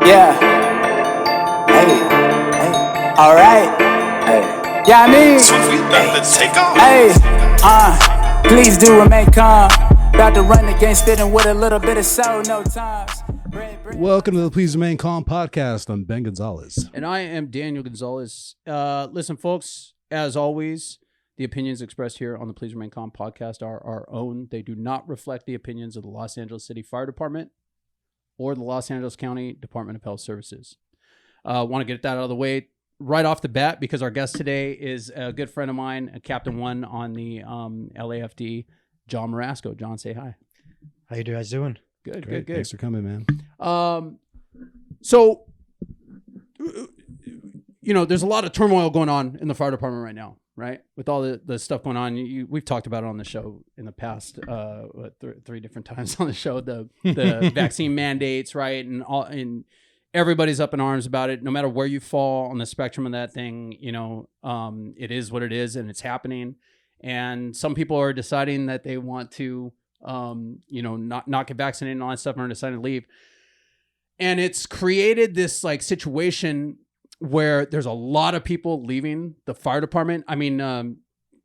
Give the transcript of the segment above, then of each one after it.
Yeah. Hey. Hey. All right. Hey. Yeah, I mean. So we about to take off. Hey. Please do remain calm. About to run against it and with a little bit of soul, no times. Welcome to the Please Remain Calm podcast. I'm Ben Gonzalez. And I am Daniel Gonzalez. Listen, folks, as always, the opinions expressed here on the Please Remain Calm podcast are our own. They do not reflect the opinions of the Los Angeles City Fire Department or the Los Angeles County Department of Health Services. Want to get that out of the way right off the bat because our guest today is a good friend of mine, a Captain 1 on the LAFD, John Marasco. John, say hi. How you guys doing? Good, Great. good. Thanks for coming, man. So, you know, there's a lot of turmoil going on in the fire department right now, right? With all the stuff going on. We've talked about it on the show in the past, three different times on the show, the vaccine mandates, right? And everybody's up in arms about it. No matter where you fall on the spectrum of that thing, you know, it is what it is and it's happening. And some people are deciding that they want to, you know, not get vaccinated and all that stuff and are deciding to leave. And it's created this like situation where there's a lot of people leaving the fire department. I mean,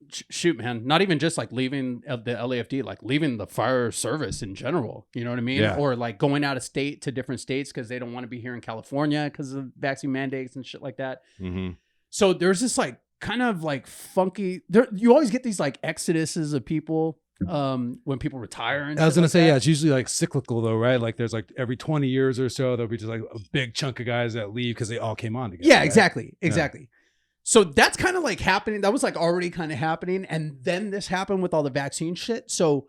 shoot, man, not even just like leaving the LAFD, like leaving the fire service in general. You know what I mean? Yeah. Or like going out of state to different states because they don't want to be here in California because of vaccine mandates and shit like that. Mm-hmm. So there's this like kind of like funky, you always get these like exoduses of people when people retire and I was shit gonna like say, that. yeah, it's usually like cyclical though, right? Like there's like every 20 years or so, there'll be just like a big chunk of guys that leave because they all came on together. Yeah, right? exactly. So that's kind of like happening. That was like already kind of happening. And then this happened with all the vaccine shit. So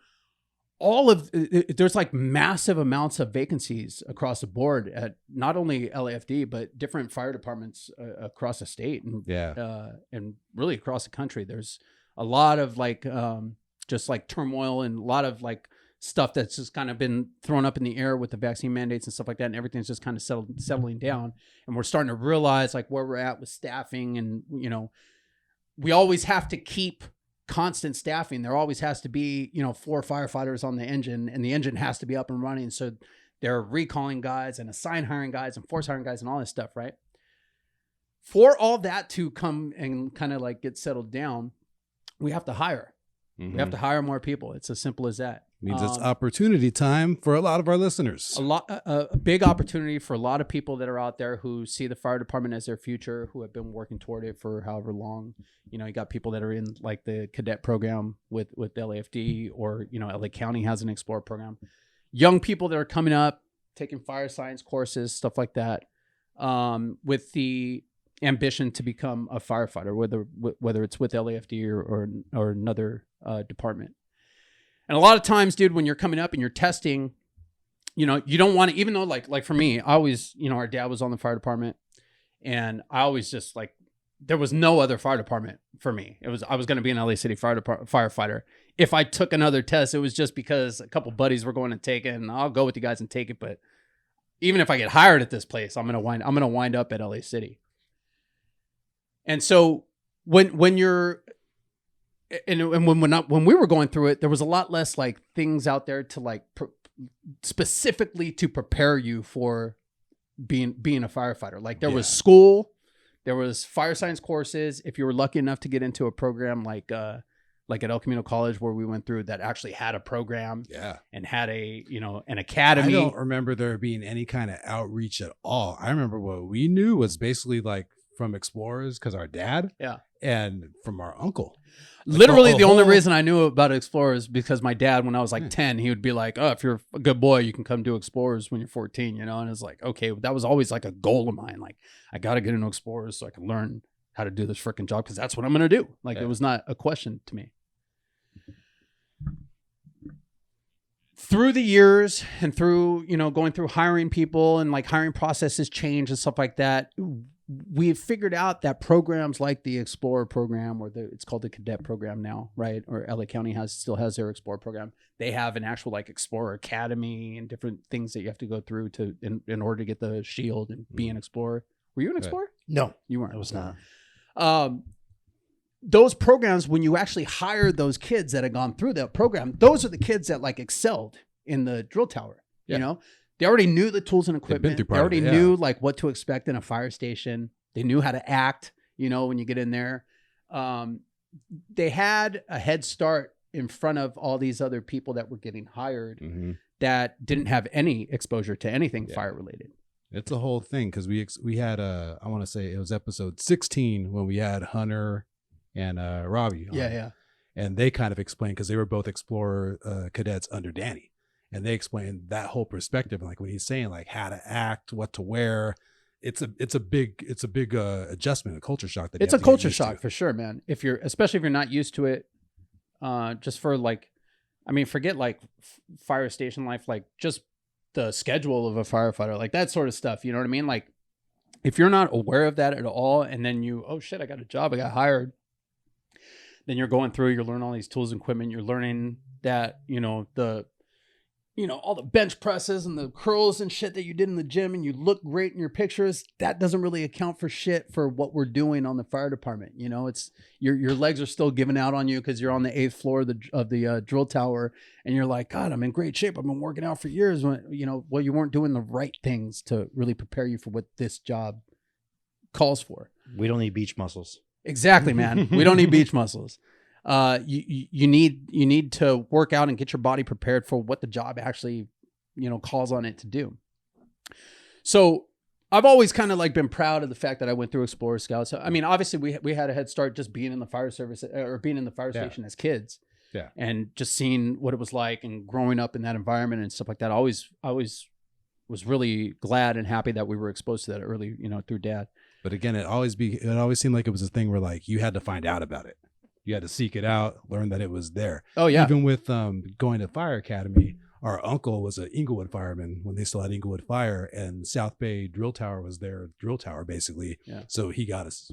there's like massive amounts of vacancies across the board at not only LAFD, but different fire departments across the state and really across the country. There's a lot of like, just like turmoil and a lot of like stuff that's just kind of been thrown up in the air with the vaccine mandates and stuff like that. And everything's just kind of settling down. And we're starting to realize like where we're at with staffing. And, you know, we always have to keep constant staffing. There always has to be, you know, 4 firefighters on the engine and the engine has to be up and running. So they're recalling guys and assign hiring guys and force hiring guys and all this stuff, right? For all that to come and kind of like get settled down, we have to hire. Mm-hmm. We have to hire more people. It's as simple as that. Means it's opportunity time for a lot of our listeners. A big opportunity for a lot of people that are out there who see the fire department as their future, who have been working toward it for however long. You know, you got people that are in like the cadet program with LAFD, or, you know, LA County has an Explorer program. Young people that are coming up, taking fire science courses, stuff like that, with the ambition to become a firefighter, whether it's with LAFD or another department. And a lot of times, dude, when you're coming up and you're testing, you know, you don't want to, even though like for me, I always, you know, our dad was on the fire department and I always just like, there was no other fire department for me. I was going to be an LA City firefighter. If I took another test, it was just because a couple buddies were going to take it and I'll go with you guys and take it. But even if I get hired at this place, I'm going to wind up at LA City. And so when you're, and when we were going through it, there was a lot less like things out there to like specifically to prepare you for being a firefighter. Like there was school, there was fire science courses. If you were lucky enough to get into a program like at El Camino College, where we went through, that actually had a program, and had an academy. I don't remember there being any kind of outreach at all. I remember what we knew was basically like from Explorers, because our dad, and from our uncle. Literally, the only reason I knew about Explorers because my dad, when I was like 10, he would be like, "Oh, if you're a good boy, you can come do Explorers when you're 14," you know. And it's like, okay, that was always like a goal of mine. Like, I got to get into Explorers so I can learn how to do this freaking job because that's what I'm gonna do. Like, it was not a question to me. Through the years and through, you know, going through hiring people and like hiring processes change and stuff like that, we've figured out that programs like the Explorer program, or it's called the Cadet program now, right? Or LA County still has their Explorer program. They have an actual like Explorer Academy and different things that you have to go through in order to get the shield and be an Explorer. Were you an Explorer? No, you weren't. I was not. Those programs, when you actually hire those kids that had gone through that program, those are the kids that like excelled in the drill tower. You know, They already knew the tools and equipment. They already it, yeah. knew like what to expect in a fire station. They knew how to act, when you get in there. They had a head start in front of all these other people that were getting hired that didn't have any exposure to anything fire related. It's a whole thing because we had I want to say it was episode 16 when we had Hunter and Robbie on. Yeah. And they kind of explained, because they were both Explorer cadets under Danny, and they explained that whole perspective. Like when he's saying like how to act, what to wear, it's a big adjustment, a culture shock. That it's a culture shock for sure, man. Especially if you're not used to it, just for like, I mean, forget like fire station life, like just the schedule of a firefighter, like that sort of stuff. You know what I mean? Like if you're not aware of that at all, and then oh shit, I got a job, I got hired. Then you're going through, you're learning all these tools and equipment. You're learning that, all the bench presses and the curls and shit that you did in the gym, and you look great in your pictures. That doesn't really account for shit for what we're doing on the fire department. It's your legs are still giving out on you because you're on the 8th floor of the drill tower, and you're like, God, I'm in great shape. I've been working out for years. When you weren't doing the right things to really prepare you for what this job calls for. We don't need beach muscles. Exactly, man. We don't need beach muscles. You need to work out and get your body prepared for what the job actually, calls on it to do. So I've always kind of like been proud of the fact that I went through Explorer Scouts. I mean, obviously we had a head start just being in the fire service or being in the fire station as kids. Yeah. And just seeing what it was like and growing up in that environment and stuff like that. I always was really glad and happy that we were exposed to that early, through Dad. But again, it always seemed like it was a thing where like you had to find out about it. You had to seek it out, learn that it was there. Oh yeah. Even with going to fire academy, our uncle was an Inglewood fireman when they still had Inglewood Fire, and South Bay Drill Tower was their drill tower basically. Yeah. So he got us,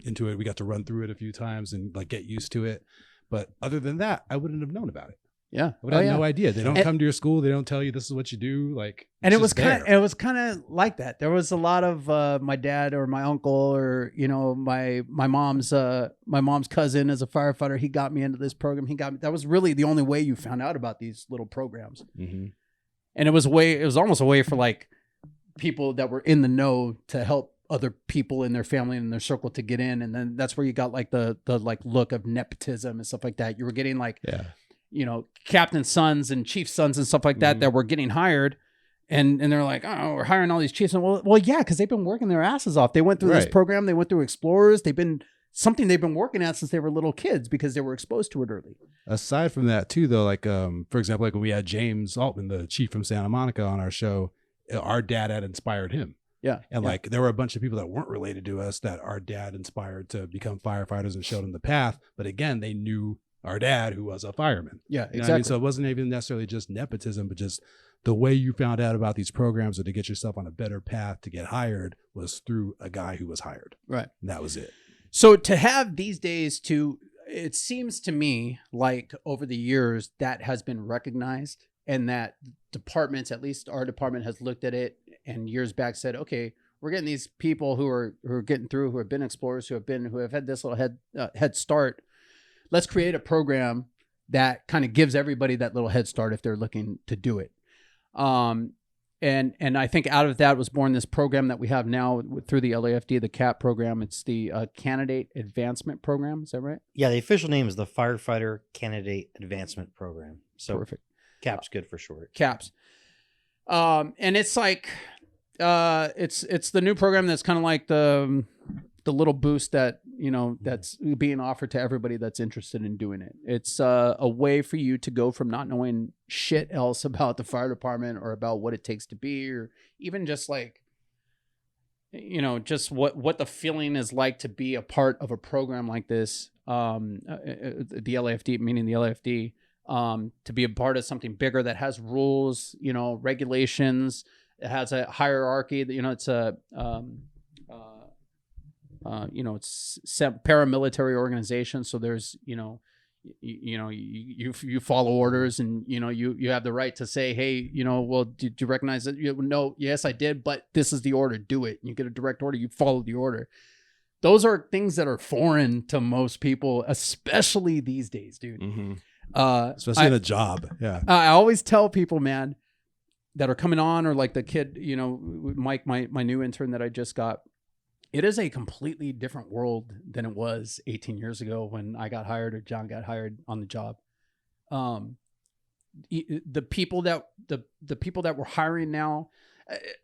into it. We got to run through it a few times and like get used to it. But other than that, I wouldn't have known about it. Yeah. I would have no idea. They don't come to your school. They don't tell you this is what you do. Like, and it was kind of like that. There was a lot of my dad or my uncle or, my mom's cousin as a firefighter. He got me into this program. That was really the only way you found out about these little programs. Mm-hmm. And it was almost a way for like people that were in the know to help other people in their family and their circle to get in. And then that's where you got like the like look of nepotism and stuff like that. You were getting like, captain's sons and chief's sons and stuff like that that were getting hired, and they're like, oh, we're hiring all these chiefs. And well, yeah, because they've been working their asses off. They went through this program. They went through Explorers. They've been working at since they were little kids because they were exposed to it early. Aside from that, too, though, like for example, like when we had James Altman, the chief from Santa Monica, on our show, our dad had inspired him. Yeah, and like there were a bunch of people that weren't related to us that our dad inspired to become firefighters and showed them the path. But again, they knew our dad, who was a fireman. Yeah, exactly. What I mean? So it wasn't even necessarily just nepotism, but just the way you found out about these programs or to get yourself on a better path to get hired was through a guy who was hired. Right. And that was it. So to have these days it seems to me like over the years that has been recognized, and that departments, at least our department, has looked at it and years back said, okay, we're getting these people who are getting through, who have been explorers, who have had this little head start. Let's create a program that kind of gives everybody that little head start if they're looking to do it. And I think out of that was born this program that we have now through the LAFD, the CAP program. It's the Candidate Advancement Program. Is that right? Yeah, the official name is the Firefighter Candidate Advancement Program. So perfect. CAP's good for short. CAPS. And it's like it's the new program that's kind of like the little boost that that's being offered to everybody that's interested in doing it. It's a way for you to go from not knowing shit else about the fire department or about what it takes to be, or even just like just what the feeling is like to be a part of a program like this. The LAFD, meaning the LAFD, to be a part of something bigger that has rules, regulations. It has a hierarchy. It's a it's paramilitary organization. So there's, you follow orders, and, you have the right to say, hey, well, did you recognize it? No, yes, I did, but this is the order, do it. And you get a direct order, you follow the order. Those are things that are foreign to most people, especially these days, dude. Mm-hmm. Especially in a job. Yeah. I always tell people, man, that are coming on, or like the kid, Mike, my new intern that I just got, it is a completely different world than it was 18 years ago when I got hired or John got hired on the job. The people that we're hiring now,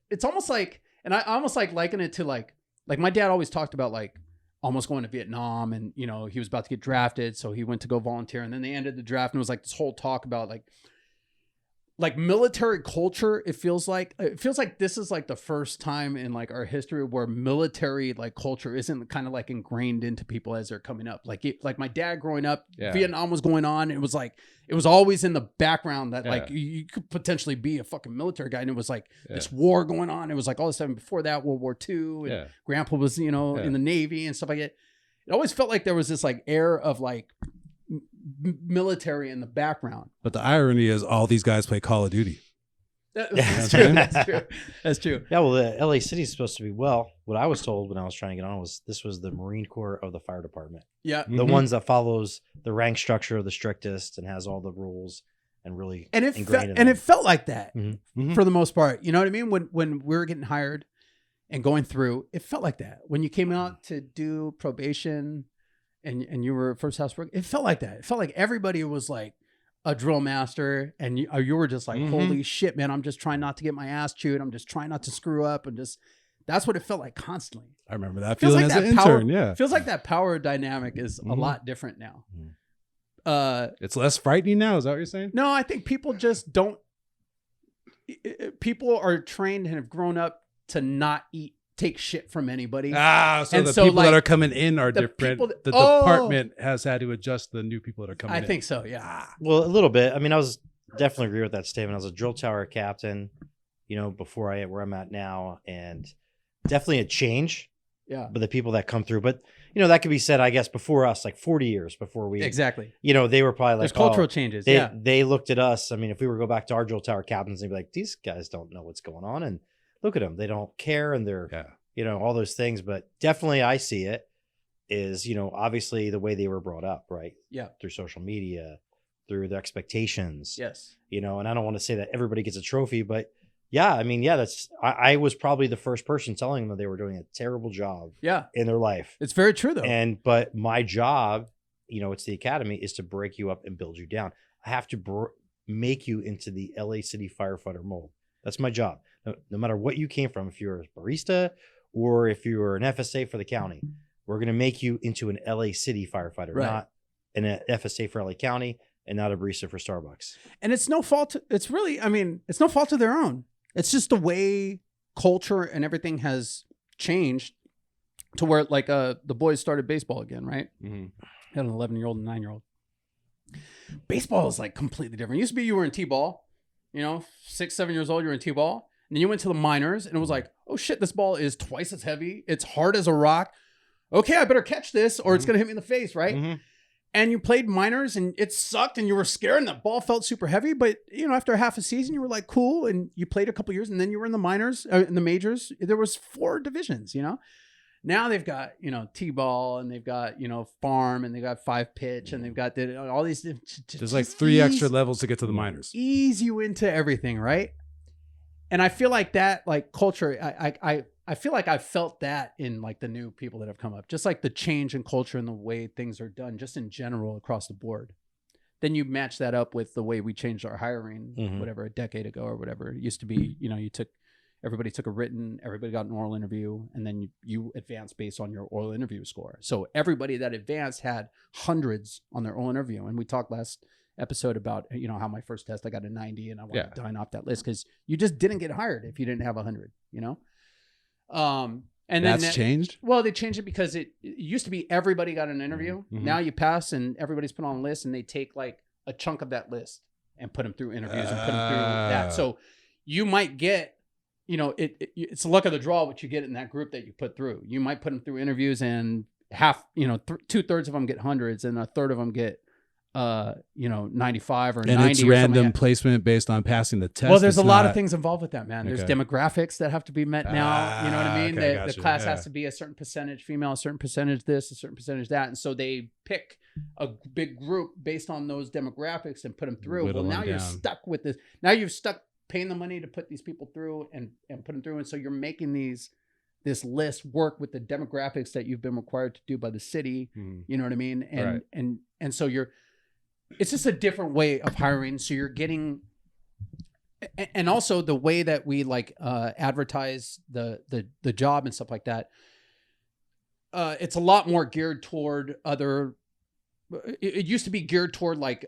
it's almost like, and I almost like liken it to like my dad always talked about like almost going to Vietnam, and he was about to get drafted, so he went to go volunteer, and then they ended the draft, and it was like this whole talk about like military culture. It feels like this is like the first time in like our history where military like culture isn't kind of like ingrained into people as they're coming up. Like my dad growing up, Vietnam was going on. It was like, it was always in the background that like you could potentially be a fucking military guy. And it was like this war going on. It was like all of a sudden before that, World War II, and grandpa was, in the Navy and stuff like that. It always felt like there was this like air of like military in the background. But the irony is all these guys play Call of Duty. That's true. That's true. Yeah, well, the LA City is supposed to be, what I was told when I was trying to get on was this was the Marine Corps of the fire department. Yeah. The ones that follows the rank structure of the strictest and has all the rules and really it felt like that for the most part. You know what I mean? When we were getting hired and going through, it felt like that. When you came out to do probation and you were first house work, it felt like that. It felt like everybody was like a drill master, and you were just like, holy shit, man, I'm just trying not to get my ass chewed. I'm just trying not to screw up, and just, that's what it felt like constantly. I remember that feeling like as an intern. Feels like that power dynamic is a lot different now. It's less frightening now. Is that what you're saying? No, I think people just don't. People are trained and have grown up to not take shit from anybody. So the people that are coming in are different. The department has had to adjust the new people that are coming in. I think so, yeah. Well, a little bit. I mean, I was definitely agree with that statement. I was a drill tower captain, before where I'm at now, and definitely a change. Yeah. But the people that come through, but that could be said, I guess, before us, like 40 years before we exactly. They were probably like, there's cultural changes. They looked at us. I mean, if we were to go back to our drill tower captains, they'd be like, these guys don't know what's going on, and look at them. They don't care, and they're all those things. But definitely I see it is, obviously the way they were brought up, right? Yeah. Through social media, through the expectations. Yes. And I don't want to say that everybody gets a trophy, but I was probably the first person telling them that they were doing a terrible job in their life. It's very true though. But my job, it's the academy, is to break you up and build you down. I have to make you into the LA City firefighter mold. That's my job. No matter what you came from, if you're a barista or if you were an FSA for the county, we're going to make you into an LA City firefighter, not an FSA for LA County and not a barista for Starbucks. And it's no fault. It's no fault of their own. It's just the way culture and everything has changed to where like the boys started baseball again, right? Had an 11-year-old and 9-year-old. Baseball is like completely different. It used to be you were in T-ball, 6, 7 years old, you're in T-ball. And then you went to the minors and it was like, oh shit, this ball is twice as heavy. It's hard as a rock. Okay, I better catch this or it's going to hit me in the face, right? And you played minors and it sucked and you were scared and the ball felt super heavy. But, after half a season, you were like, cool. And you played a couple years and then you were in the minors, in the majors. There was 4 divisions, Now they've got, T-ball and they've got, farm and they've got 5 pitch and they've got all these. There's like 3 extra levels to get to the minors. Ease you into everything, right? And I feel like that, like culture, I feel like I felt that in like the new people that have come up, just like the change in culture and the way things are done, just in general across the board. Then you match that up with the way we changed our hiring, whatever, a decade ago or whatever. It used to be, everybody took a written, everybody got an oral interview, and then you advanced based on your oral interview score. So everybody that advanced had hundreds on their oral interview. And we talked last episode about, how my first test, I got a 90 and I wanted to dine off that list because you just didn't get hired if you didn't have 100, And that's changed? Well, they changed it because it used to be everybody got an interview. Now you pass and everybody's put on a list and they take like a chunk of that list and put them through interviews and put them through that. So you might get, it's the luck of the draw what you get in that group that you put through. You might put them through interviews and half, 2/3 of them get hundreds and a third of them get 95 or 90. And it's random placement based on passing the test. Well, there's a lot of things involved with that, man. There's demographics that have to be met now. You know what I mean? The class has to be a certain percentage female, a certain percentage this, a certain percentage that. And so they pick a big group based on those demographics and put them through. Well, now you're stuck with this. Now you've stuck paying the money to put these people through and put them through. And so you're making this list work with the demographics that you've been required to do by the city. You know what I mean? And so it's just a different way of hiring. So you're getting, and also the way that we like advertise the job and stuff like that. It's a lot more geared toward other. It used to be geared toward like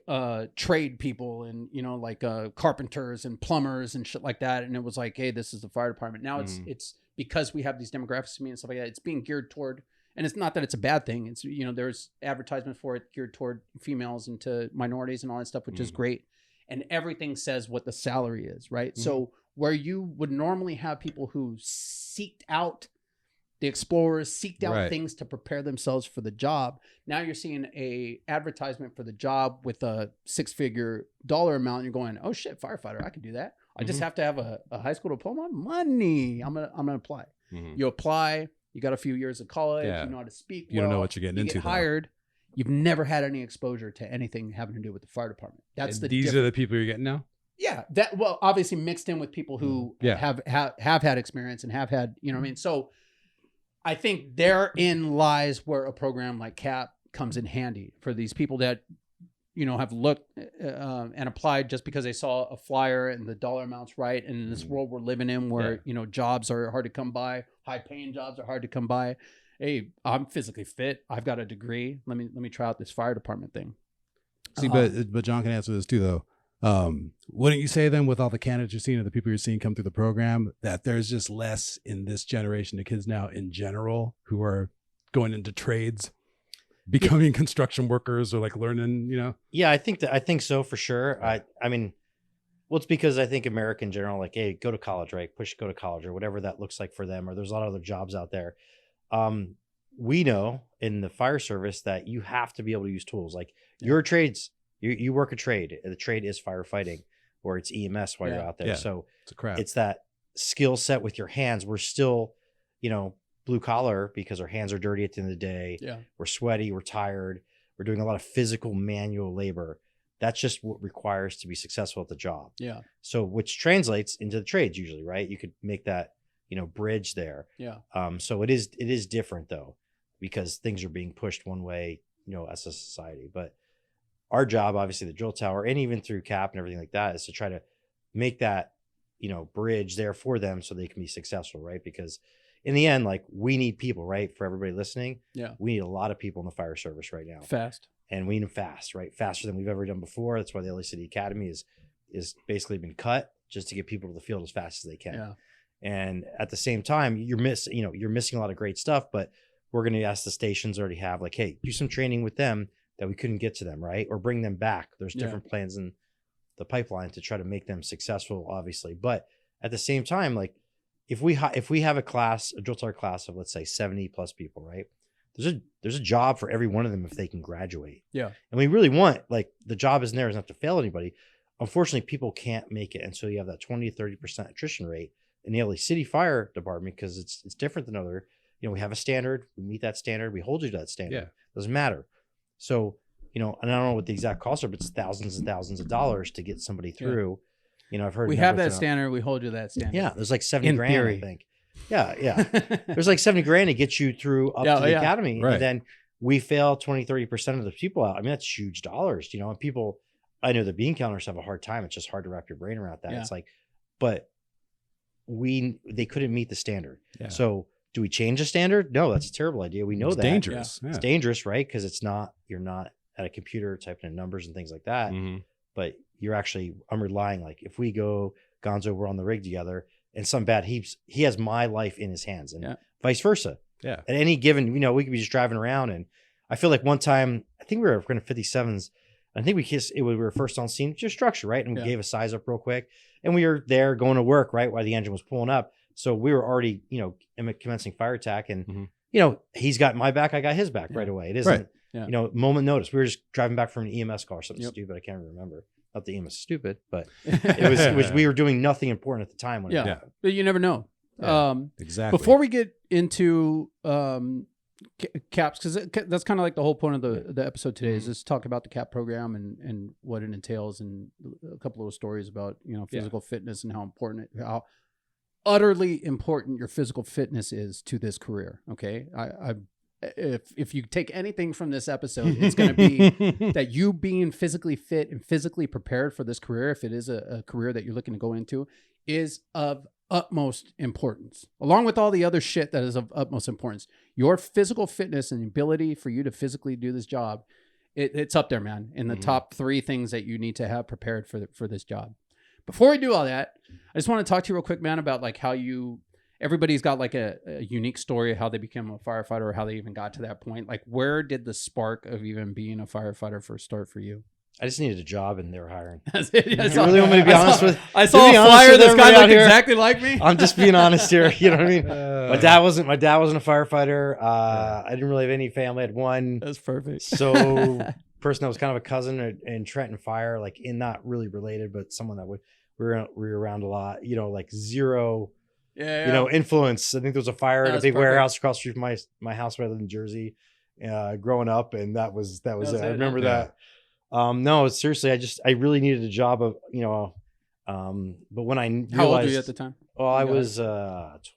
trade people and like carpenters and plumbers and shit like that. And it was like, hey, this is the fire department. Now it's because we have these demographics and stuff like that. It's being geared toward, and it's not that it's a bad thing. It's there's advertisement for it geared toward females and to minorities and all that stuff, which is great. And everything says what the salary is, right? So where you would normally have people who seeked out the explorers, seeked out things to prepare themselves for the job. Now you're seeing a advertisement for the job with a $6-figure dollar amount. And you're going, oh shit, firefighter, I can do that. I just have to have a high school diploma. Money. I'm gonna apply. You apply. You got a few years of college. You know how to speak. You don't know what you're getting into. Get hired. You've never had any exposure to anything having to do with the fire department. These are the people you're getting now. Yeah, obviously mixed in with people who have had experience and have had, you know what I mean? So I think therein lies where a program like CAP comes in handy for these people that, have looked and applied just because they saw a flyer and the dollar amount's right. And in this world we're living in where, jobs are hard to come by, high paying jobs are hard to come by. Hey, I'm physically fit. I've got a degree. Let me try out this fire department thing. See, but John can answer this too, though. Wouldn't you say then, with all the candidates you're seeing and the people you're seeing come through the program, that there's just less in this generation of kids now in general who are going into trades, becoming construction workers or like learning, Yeah, I think so for sure. Right. I mean, well, it's because I think America in general, like, hey, go to college, right? Go to college or whatever that looks like for them. Or there's a lot of other jobs out there. We know in the fire service that you have to be able to use tools. Like your trades, you work a trade. The trade is firefighting, or it's EMS while you're out there. So it's that skill set with your hands. We're still, blue collar because our hands are dirty at the end of the day. Yeah. We're sweaty. We're tired. We're doing a lot of physical manual labor. That's just what requires to be successful at the job. Yeah. So which translates into the trades usually, right? You could make that, bridge there. Yeah. So it is different though, because things are being pushed one way, as a society. But our job, obviously the drill tower and even through CAP and everything like that, is to try to make that, bridge there for them so they can be successful, right? Because in the end, like, we need people, right? For everybody listening. Yeah. We need a lot of people in the fire service right now. Fast. And we need them fast, right? Faster than we've ever done before. That's why the LAFD Academy is basically been cut just to get people to the field as fast as they can. Yeah. And at the same time, you're missing a lot of great stuff, but we're going to ask the stations already have, like, hey, do some training with them that we couldn't get to them, right? Or bring them back. There's different plans in the pipeline to try to make them successful, obviously. But at the same time, like, if we have a drill tower class of, let's say, 70 plus people, right? There's a job for every one of them if they can graduate. Yeah. And we really want, like, the job isn't there, not to fail anybody. Unfortunately, people can't make it. And so you have that 20 to 30% attrition rate in the LA City Fire Department, because it's different than other, we have a standard, we meet that standard, we hold you to that standard. Yeah. Doesn't matter. So, and I don't know what the exact costs are, but it's thousands and thousands of dollars to get somebody through. Yeah. I've heard we have that standard, we hold you to that standard. Yeah. There's like 70 grand, theory. I think. Yeah. Yeah. There's like 70 grand to get you through up to the academy. Right. And then we fail 20, 30% of the people out. I mean, that's huge dollars, and people, I know the bean counters have a hard time. It's just hard to wrap your brain around that. Yeah. It's like, but they couldn't meet the standard. Yeah. So do we change the standard? No, that's a terrible idea. We know it's dangerous. Yeah. It's dangerous, right? Because you're not at a computer typing in numbers and things like that. Mm-hmm. But I'm relying, like, if we go, Gonzo, we're on the rig together, and something bad, he has my life in his hands, and vice versa. Yeah. At any given, we could be just driving around, and I feel like one time, I think we were running 57s. I think we were first on scene, just structure, right? And we gave a size up real quick, and we were there going to work, right, while the engine was pulling up. So we were already, commencing fire attack, and he's got my back, I got his back right away. It isn't, moment notice. We were just driving back from an EMS car, something stupid. I can't remember. Not the EMS is stupid, but it was we were doing nothing important at the time when it happened. But you never know. Exactly. Before we get into caps, because that's kind of like the whole point of the episode today is just talk about the CAP program and what it entails, and a couple little stories about physical fitness and how utterly important your physical fitness is to this career. Okay, if you take anything from this episode, it's going to be that you being physically fit and physically prepared for this career, if it is a career that you're looking to go into, is of utmost importance, along with all the other shit that is of utmost importance. Your physical fitness and the ability for you to physically do this job, it's up there, man, in the top 3 things that you need to have prepared for this job. Before we do all that, I just want to talk to you real quick, man, about like how everybody's got like a unique story of how they became a firefighter or how they even got to that point. Like, where did the spark of even being a firefighter first start for you? I just needed a job and they were hiring. That's it. You really want me to be honest with? I saw a flyer. This guy looked exactly like me. I'm just being honest here. You know what I mean? My dad wasn't a firefighter. I didn't really have any family. I had one. That's perfect. So person that was kind of a cousin in Trenton Fire, like not really related, but someone that we were around a lot. Like zero. Influence. I think there was a fire at a big warehouse across the street from my house where I lived in Jersey, growing up, and that was it. I remember that. No, seriously, I really needed a job of, but when I realized, how old were you at the time? Well, I was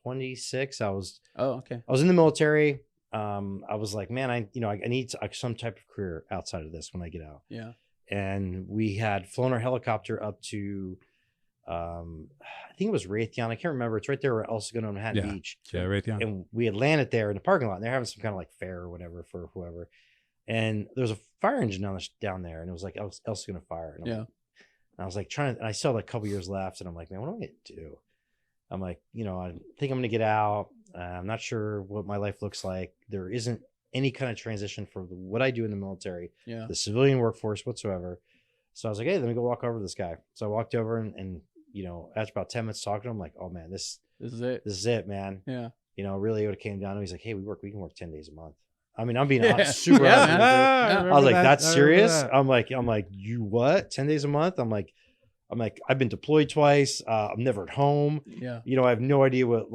26. I was in the military. I was like, man, I need some type of career outside of this when I get out. Yeah. And we had flown our helicopter up to, I think it was Raytheon. I can't remember. It's right there where El Segundo and Manhattan Beach. Yeah, Raytheon. And we had landed there in the parking lot, and they're having some kind of like fair or whatever for whoever. And there was a fire engine down there, and it was like El Segundo Fire. And and I was like and I still had like a couple years left, and I'm like, man, what am I going to do? I'm like, I think I'm going to get out. I'm not sure what my life looks like. There isn't any kind of transition for what I do in the military, the civilian workforce whatsoever. So I was like, hey, let me go walk over to this guy. So I walked over and after about 10 minutes talking to him, I'm like, oh man, this is it. This is it, man. Yeah. Really, what it came down to, he's like, hey, we can work 10 days a month. I mean, I'm being super honest. I was like, that's serious. I'm like, you what? 10 days a month? I'm like, I've been deployed twice. I'm never at home. Yeah. I have no idea what,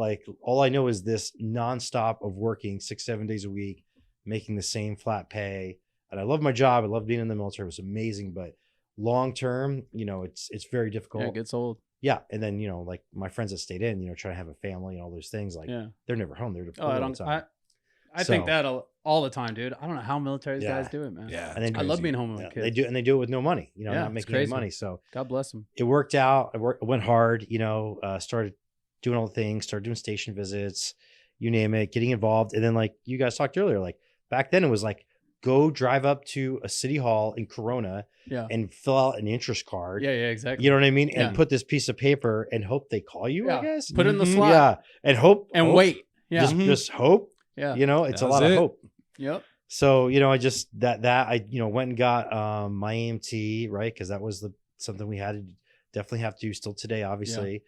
all I know is this nonstop of working 6-7 days a week, making the same flat pay. And I love my job. I love being in the military. It was amazing, but long term, it's very difficult. Yeah, it gets old. Yeah. And then, like my friends that stayed in, trying to have a family and all those things, they're never home. They're deployed all the time. I think that all the time, dude. I don't know how military guys do it, man. Yeah. And I love being home with my kids. They do it with no money, not making any money. So God bless them. It worked out. I went hard, started doing all the things, started doing station visits, you name it, getting involved. And then like you guys talked earlier, like back then it was like, go drive up to a city hall in Corona and fill out an interest card. Yeah, exactly. You know what I mean? And put this piece of paper and hope they call you, I guess. Put it in the slot. Yeah. And hope. Wait. Yeah. Just hope. Yeah. It's a lot of hope. Yep. So, I just, I went and got my AMT, right? Because that was something we had to definitely have to do still today, obviously. Yeah.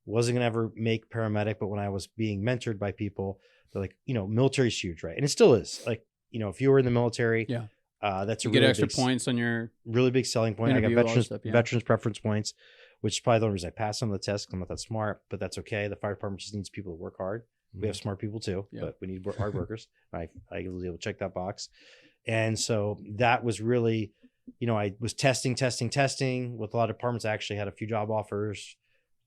Wasn't going to ever make paramedic, but when I was being mentored by people, they're like, military is huge, right? And it still is. Like, if you were in the military, that's a you get extra points on your really big selling point. I got veterans preference points, which is probably the only reason I passed some of the tests. I'm not that smart, but that's okay. The fire department just needs people to work hard. We have smart people too, but we need hard workers. I was able to check that box. And so that was really, I was testing with a lot of departments. I actually had a few job offers,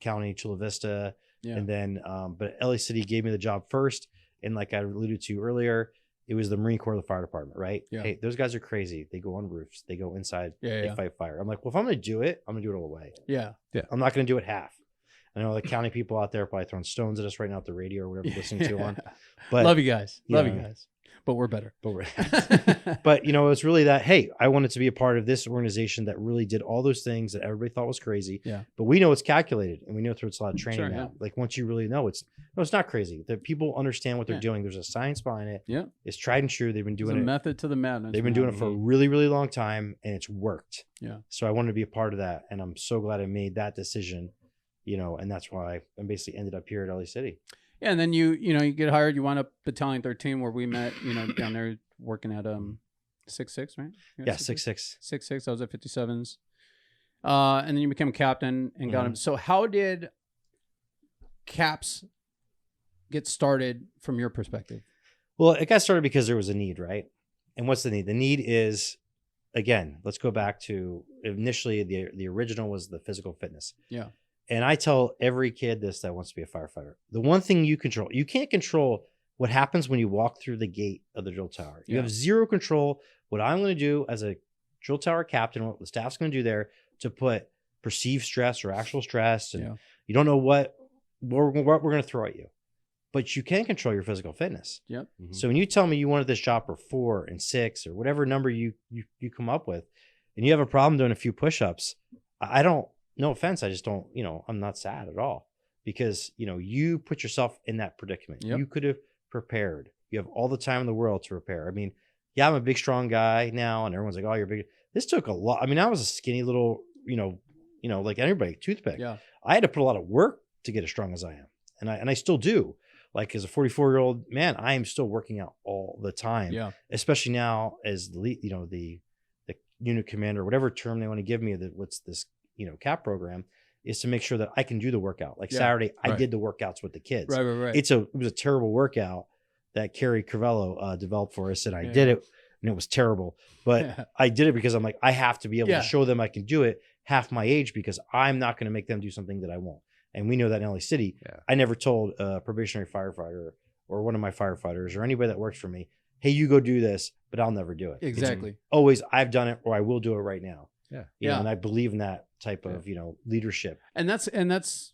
County, Chula Vista. Yeah. And then, but LA City gave me the job first. And like I alluded to earlier, it was the Marine Corps, the fire department, right? Yeah. Hey, those guys are crazy. They go on roofs, they go inside, they fight fire. I'm like, well, if I'm going to do it, I'm going to do it all the way. Yeah. I'm not going to do it half. I know the county people out there are probably throwing stones at us right now at the radio or whatever they're listening to on. But love you guys. Love you guys. But we're better. But it's really that, hey, I wanted to be a part of this organization that really did all those things that everybody thought was crazy. Yeah. But we know it's calculated and we know through it's a lot of training now. Like once you really know it's not crazy. The people understand what they're doing. There's a science behind it. Yeah. It's tried and true. They've been doing it. Method to the madness. They've been doing it for a really, really long time and it's worked. Yeah. So I wanted to be a part of that. And I'm so glad I made that decision. And that's why I basically ended up here at LA City. Yeah, and then you get hired. You wind up Battalion 13, where we met. Down there working at 6-6, right? Yeah, 6-6. 6-6. I was at 57s, and then you became a captain and got him. So how did caps get started from your perspective? Well, it got started because there was a need, right? And what's the need? The need is, again, let's go back to initially the original was the physical fitness. Yeah. And I tell every kid this that wants to be a firefighter. The one thing you can't control what happens when you walk through the gate of the drill tower. You have zero control. What I'm going to do as a drill tower captain, what the staff's going to do there to put perceived stress or actual stress, and you don't know what we're going to throw at you. But you can control your physical fitness. Yep. Mm-hmm. So when you tell me you wanted this job for 4 and 6 or whatever number you come up with, and you have a problem doing a few push-ups, I don't, no offense, I just don't, I'm not sad at all because, you put yourself in that predicament. Yep. You could have prepared. You have all the time in the world to prepare. I mean, yeah, I'm a big, strong guy now, and everyone's like, oh, you're big. This took a lot. I mean, I was a skinny little, like anybody, toothpick. Yeah. I had to put a lot of work to get as strong as I am. And I still do. Like as a 44-year-old man, I am still working out all the time. Yeah. Especially now as the lead, the unit commander, whatever term they want to give me, what's this, CAP program, is to make sure that I can do the workout. Like Saturday, I did the workouts with the kids. Right. It was a terrible workout that Carrie Crivello developed for us, and I did it, and it was terrible. But I did it because I'm like, I have to be able to show them I can do it half my age because I'm not going to make them do something that I won't. And we know that in LA City, I never told a probationary firefighter or one of my firefighters or anybody that works for me, hey, you go do this, but I'll never do it. Exactly. It's always, I've done it or I will do it right now. Yeah. And I believe in that type of, leadership. And that's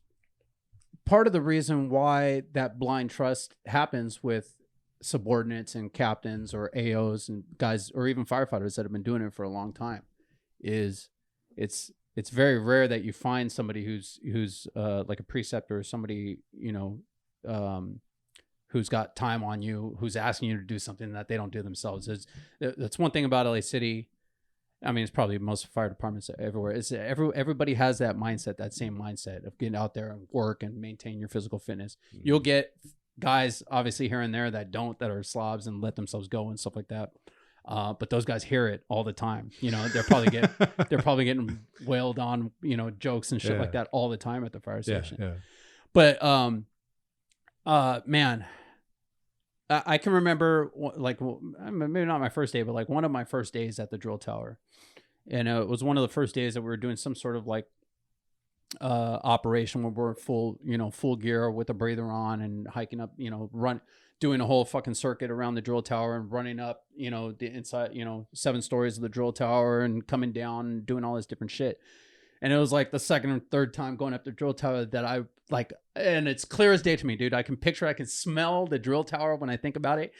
part of the reason why that blind trust happens with subordinates and captains or AOs and guys, or even firefighters that have been doing it for a long time, is it's very rare that you find somebody who's like a preceptor or somebody, who's got time on you, who's asking you to do something that they don't do themselves. That's one thing about LA City. I mean, it's probably most fire departments everywhere. Everybody has that mindset, that same mindset of getting out there and work and maintain your physical fitness. Mm-hmm. You'll get guys obviously here and there that are slobs and let themselves go and stuff like that. But those guys hear it all the time. They're probably getting wailed on, jokes and shit like that all the time at the fire station. Yeah. But man, I can remember like maybe not my first day, but like one of my first days at the drill tower, and it was one of the first days that we were doing some sort of like operation where we're full gear with a breather on and hiking up, doing a whole fucking circuit around the drill tower and running up, the inside, 7 stories of the drill tower and coming down and doing all this different shit. And it was like the second or third time going up the drill tower that I like, and it's clear as day to me, dude. I can smell the drill tower when I think about it.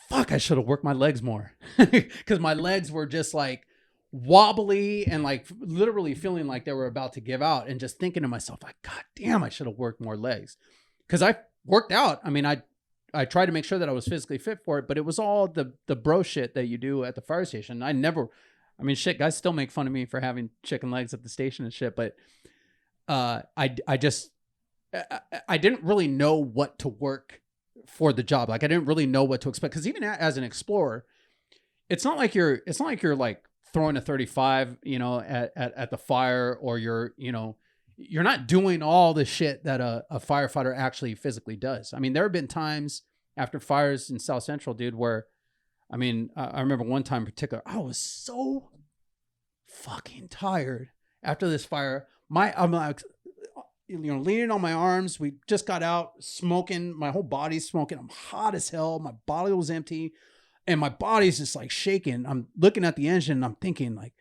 Fuck, I should have worked my legs more because my legs were just like wobbly and like literally feeling like they were about to give out, and just thinking to myself, like, God damn, I should have worked more legs. Because I worked out. I mean, I tried to make sure that I was physically fit for it, but it was all the bro shit that you do at the fire station. Shit, guys still make fun of me for having chicken legs at the station and shit, but I didn't really know what to work for the job. Like I didn't really know what to expect, because even as an explorer, it's not like you're like throwing a 35, at the fire, or you're not doing all the shit that a firefighter actually physically does. I mean, there have been times after fires in South Central, dude, where, I remember one time in particular, I was so fucking tired after this fire. I'm like, leaning on my arms. We just got out smoking. My whole body's smoking. I'm hot as hell. My bottle was empty and my body's just like shaking. I'm looking at the engine and I'm thinking like,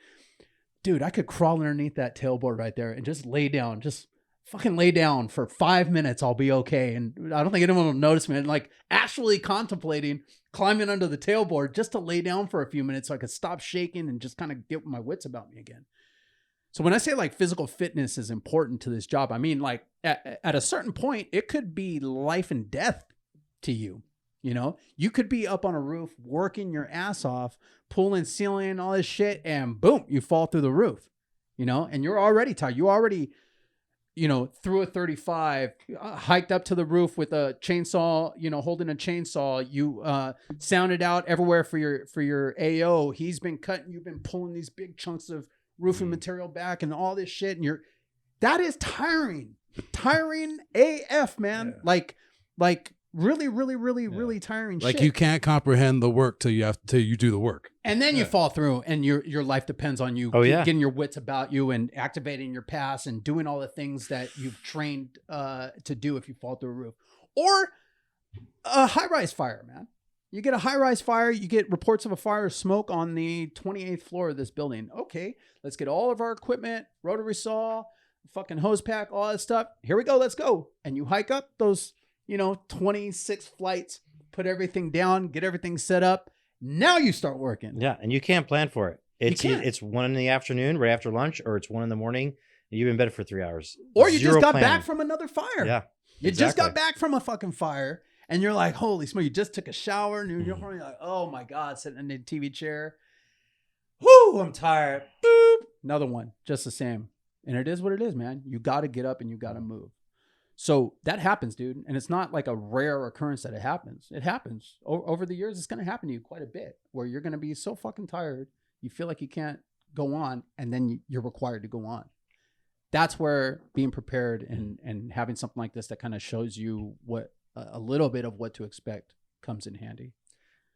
dude, I could crawl underneath that tailboard right there and just lay down, just fucking lay down for 5 minutes. I'll be okay. And I don't think anyone will notice me. And like actually contemplating climbing under the tailboard just to lay down for a few minutes so I could stop shaking and just kind of get my wits about me again. So when I say like physical fitness is important to this job, I mean like at a certain point, it could be life and death to you. You could be up on a roof working your ass off, pulling ceiling, all this shit, and boom, you fall through the roof, and you're already tired. You already, threw a 35, hiked up to the roof with a chainsaw, holding a chainsaw. You sounded out everywhere for your AO. He's been cutting, you've been pulling these big chunks of roofing material back and all this shit. And that is tiring AF, man. Yeah. Like really tiring Like shit. you can't comprehend the work till you do the work. And then you fall through, and your life depends on you getting your wits about you and activating your pass and doing all the things that you've trained to do if you fall through a roof. Or a high-rise fire, man. You get a high-rise fire, you get reports of a fire or smoke on the 28th floor of this building. Okay, let's get all of our equipment, rotary saw, fucking hose pack, all that stuff. Here we go, let's go. And you hike up those, 26 flights, put everything down, get everything set up. Now you start working. Yeah, and you can't plan for it. It's 1 in the afternoon, right after lunch, or it's 1 in the morning. And you've been in bed for 3 hours. Or you just got back from another fire. Yeah. You just got back from a fucking fire. And you're like, holy smoke, you just took a shower and you're probably like, oh my God, sitting in the TV chair. Whoo, I'm tired. Boop. Another one, just the same. And it is what it is, man. You got to get up and you got to move. So that happens, dude. And it's not like a rare occurrence that it happens. It happens. Over the years, it's going to happen to you quite a bit where you're going to be so fucking tired. You feel like you can't go on and then you're required to go on. That's where being prepared and having something like this that kind of shows you what a little bit of what to expect comes in handy.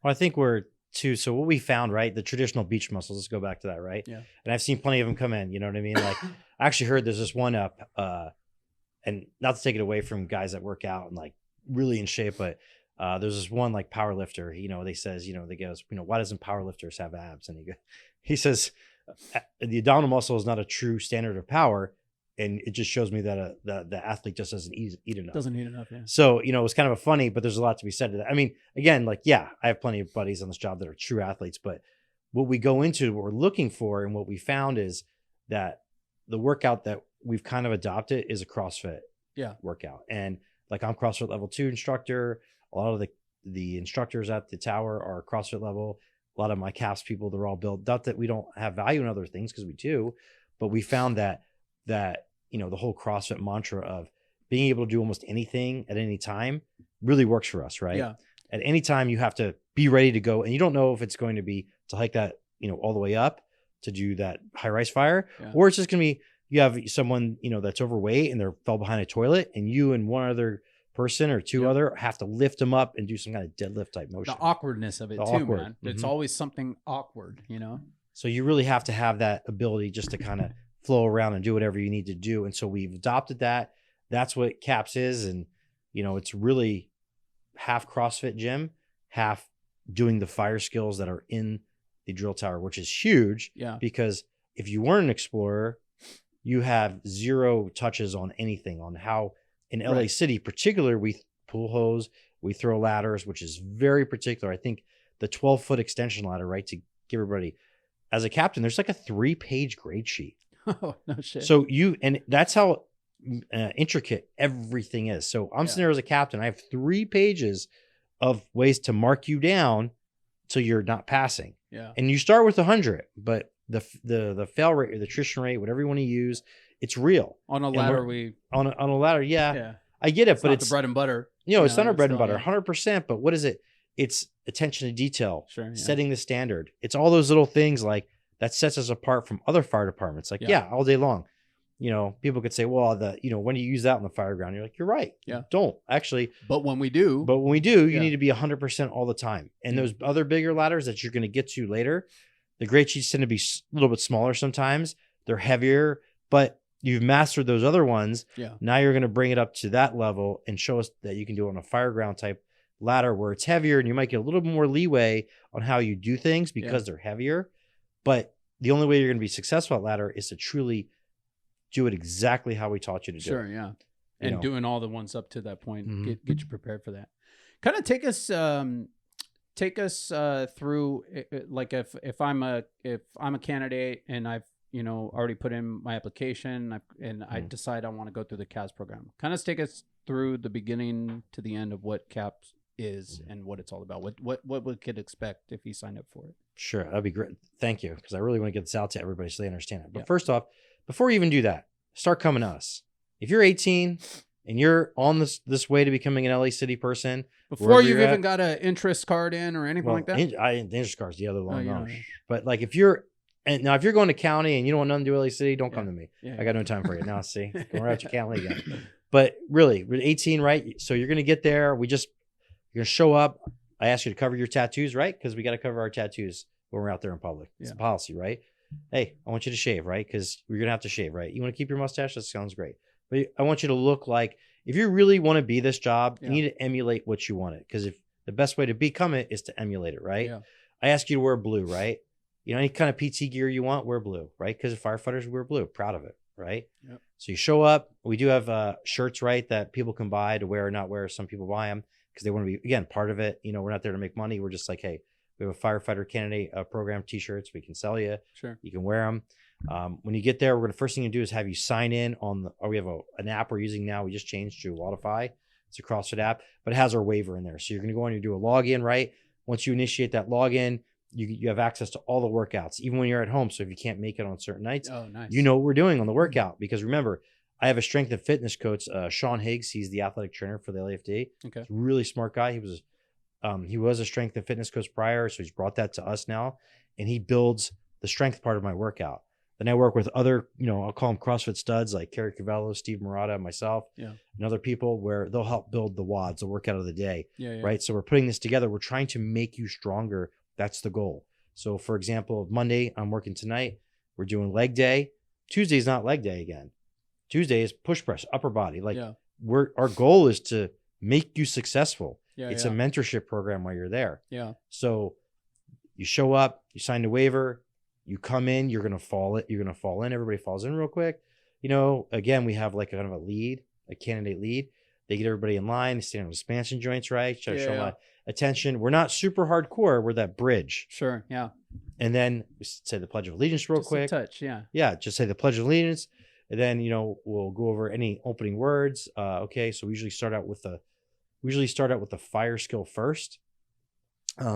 Well, I think so what we found, right? The traditional beach muscles, let's go back to that, right? Yeah. And I've seen plenty of them come in, you know what I mean? Like I actually heard there's this one up, and not to take it away from guys that work out and like really in shape, but there's this one like power lifter, they says, they goes, why doesn't power lifters have abs? And he says, the abdominal muscle is not a true standard of power. And it just shows me that the athlete just doesn't eat enough. Doesn't eat enough, yeah. So, it was kind of funny, but there's a lot to be said to that. I mean, again, like, yeah, I have plenty of buddies on this job that are true athletes, but what we go into, what we're looking for, and what we found is that the workout that we've kind of adopted is a CrossFit workout. And like I'm CrossFit level 2 instructor. A lot of the instructors at the tower are CrossFit level. A lot of my CAPS people, they're all built. Not that we don't have value in other things, because we do, but we found that the whole CrossFit mantra of being able to do almost anything at any time really works for us, right? Yeah. At any time you have to be ready to go, and you don't know if it's going to be to hike that, all the way up to do that Highrise Fire, or it's just going to be, you have someone, that's overweight and they're fell behind a toilet, and you and one other person or two other have to lift them up and do some kind of deadlift type motion. The awkwardness of it too, man. It's always something awkward, So you really have to have that ability just to kind of flow around and do whatever you need to do. And so we've adopted that. That's what CAPS is. And, it's really half CrossFit gym, half doing the fire skills that are in the drill tower, which is huge. Yeah. Because if you weren't an explorer, you have zero touches on anything, on how in LA City, particularly, we pull hose, we throw ladders, which is very particular. I think the 12-foot extension ladder, right? To give everybody, as a captain, there's like a 3-page grade sheet. Oh, no shit. So and that's how intricate everything is. So I'm sitting there as a captain. I have 3 pages of ways to mark you down till you're not passing. Yeah. And you start with 100, but the fail rate or the attrition rate, whatever you want to use, it's real. On a ladder, on a ladder, yeah. I get it, but it's the bread and butter. It's not our bread and butter, 100%. But what is it? It's attention to detail, sure, setting the standard. It's all those little things like that sets us apart from other fire departments. Like, all day long, people could say, well, when do you use that on the fireground? You're like, you're right. Yeah. Don't actually. But when we do, you need to be 100% all the time. And those other bigger ladders that you're going to get to later, the grade sheets tend to be a little bit smaller sometimes. They're heavier, but you've mastered those other ones. Yeah. Now you're going to bring it up to that level and show us that you can do it on a fireground type ladder where it's heavier, and you might get a little bit more leeway on how you do things because they're heavier. But the only way you're going to be successful at ladder is to truly do it exactly how we taught you to do it. Sure, yeah. And doing all the ones up to that point, get you prepared for that. Kind of take us through, like if I'm a candidate and I've already put in my application and I decide I want to go through the CAPS program. Kind of take us through the beginning to the end of what CAPS is and what it's all about. What would kid expect if he signed up for it? Sure, that'd be great. Thank you, because I really want to get this out to everybody so they understand it. But first off, before you even do that, start coming to us. If you're 18 and you're on this way to becoming an LA City person, before you've even got an interest card in or anything like that, the interest card's the other long. But like if you're going to county and you don't want nothing to do with LA City, don't come to me. I got no time for you. Now, see, going right out your county again. But really, we're 18, right? So you're going to get there. We just You're going to show up. I ask you to cover your tattoos, right? Because we got to cover our tattoos when we're out there in public. It's a policy, right? Hey, I want you to shave, right? Because you're going to have to shave, right? You want to keep your mustache? That sounds great. But I want you to look like, if you really want to be this job, you need to emulate what you want it. Because if the best way to become it is to emulate it, right? Yeah. I ask you to wear blue, right? You know, any kind of PT gear you want, wear blue, right? Because firefighters wear blue, proud of it, right? Yep. So you show up. We do have shirts, right, that people can buy to wear or not wear. Some people buy them because they want to be, again, part of it. You know, we're not there to make money. We're just like, hey, we have a firefighter candidate program t-shirts. We can sell you. Sure. You can wear them. When you get there, we're going to first thing you do is have you sign in on we have an app we're using now. We just changed to Wallify. It's a CrossFit app, but it has our waiver in there. So you're going to go on, you do a login, right? Once you initiate that login, you have access to all the workouts, even when you're at home. So if you can't make it on certain nights, you know what we're doing on the workout. Because remember, I have a strength and fitness coach, Sean Higgs. He's the athletic trainer for the LAFD. Okay. He's a really smart guy. He was a strength and fitness coach prior, so he's brought that to us now, and he builds the strength part of my workout. Then I work with other, I'll call them CrossFit studs like Kerry Cavello, Steve Murata, myself, and other people where they'll help build the WODs, the workout of the day, right? So we're putting this together. We're trying to make you stronger. That's the goal. So for example, Monday, I'm working tonight. We're doing leg day. Tuesday's not leg day again. Tuesday is push press, upper body. Our goal is to make you successful. It's a mentorship program while you're there. Yeah. So you show up, you sign the waiver, you come in, you're going to fall in. Everybody falls in real quick. Again, we have like kind of a candidate lead. They get everybody in line, they stand on the expansion joints, right? Show them attention. We're not super hardcore. We're that bridge. Sure. Yeah. And then we say the Pledge of Allegiance real quick. Touch. Yeah. Yeah. Just say the Pledge of Allegiance. And then, we'll go over any opening words. Okay. So we usually start out with the fire skill first.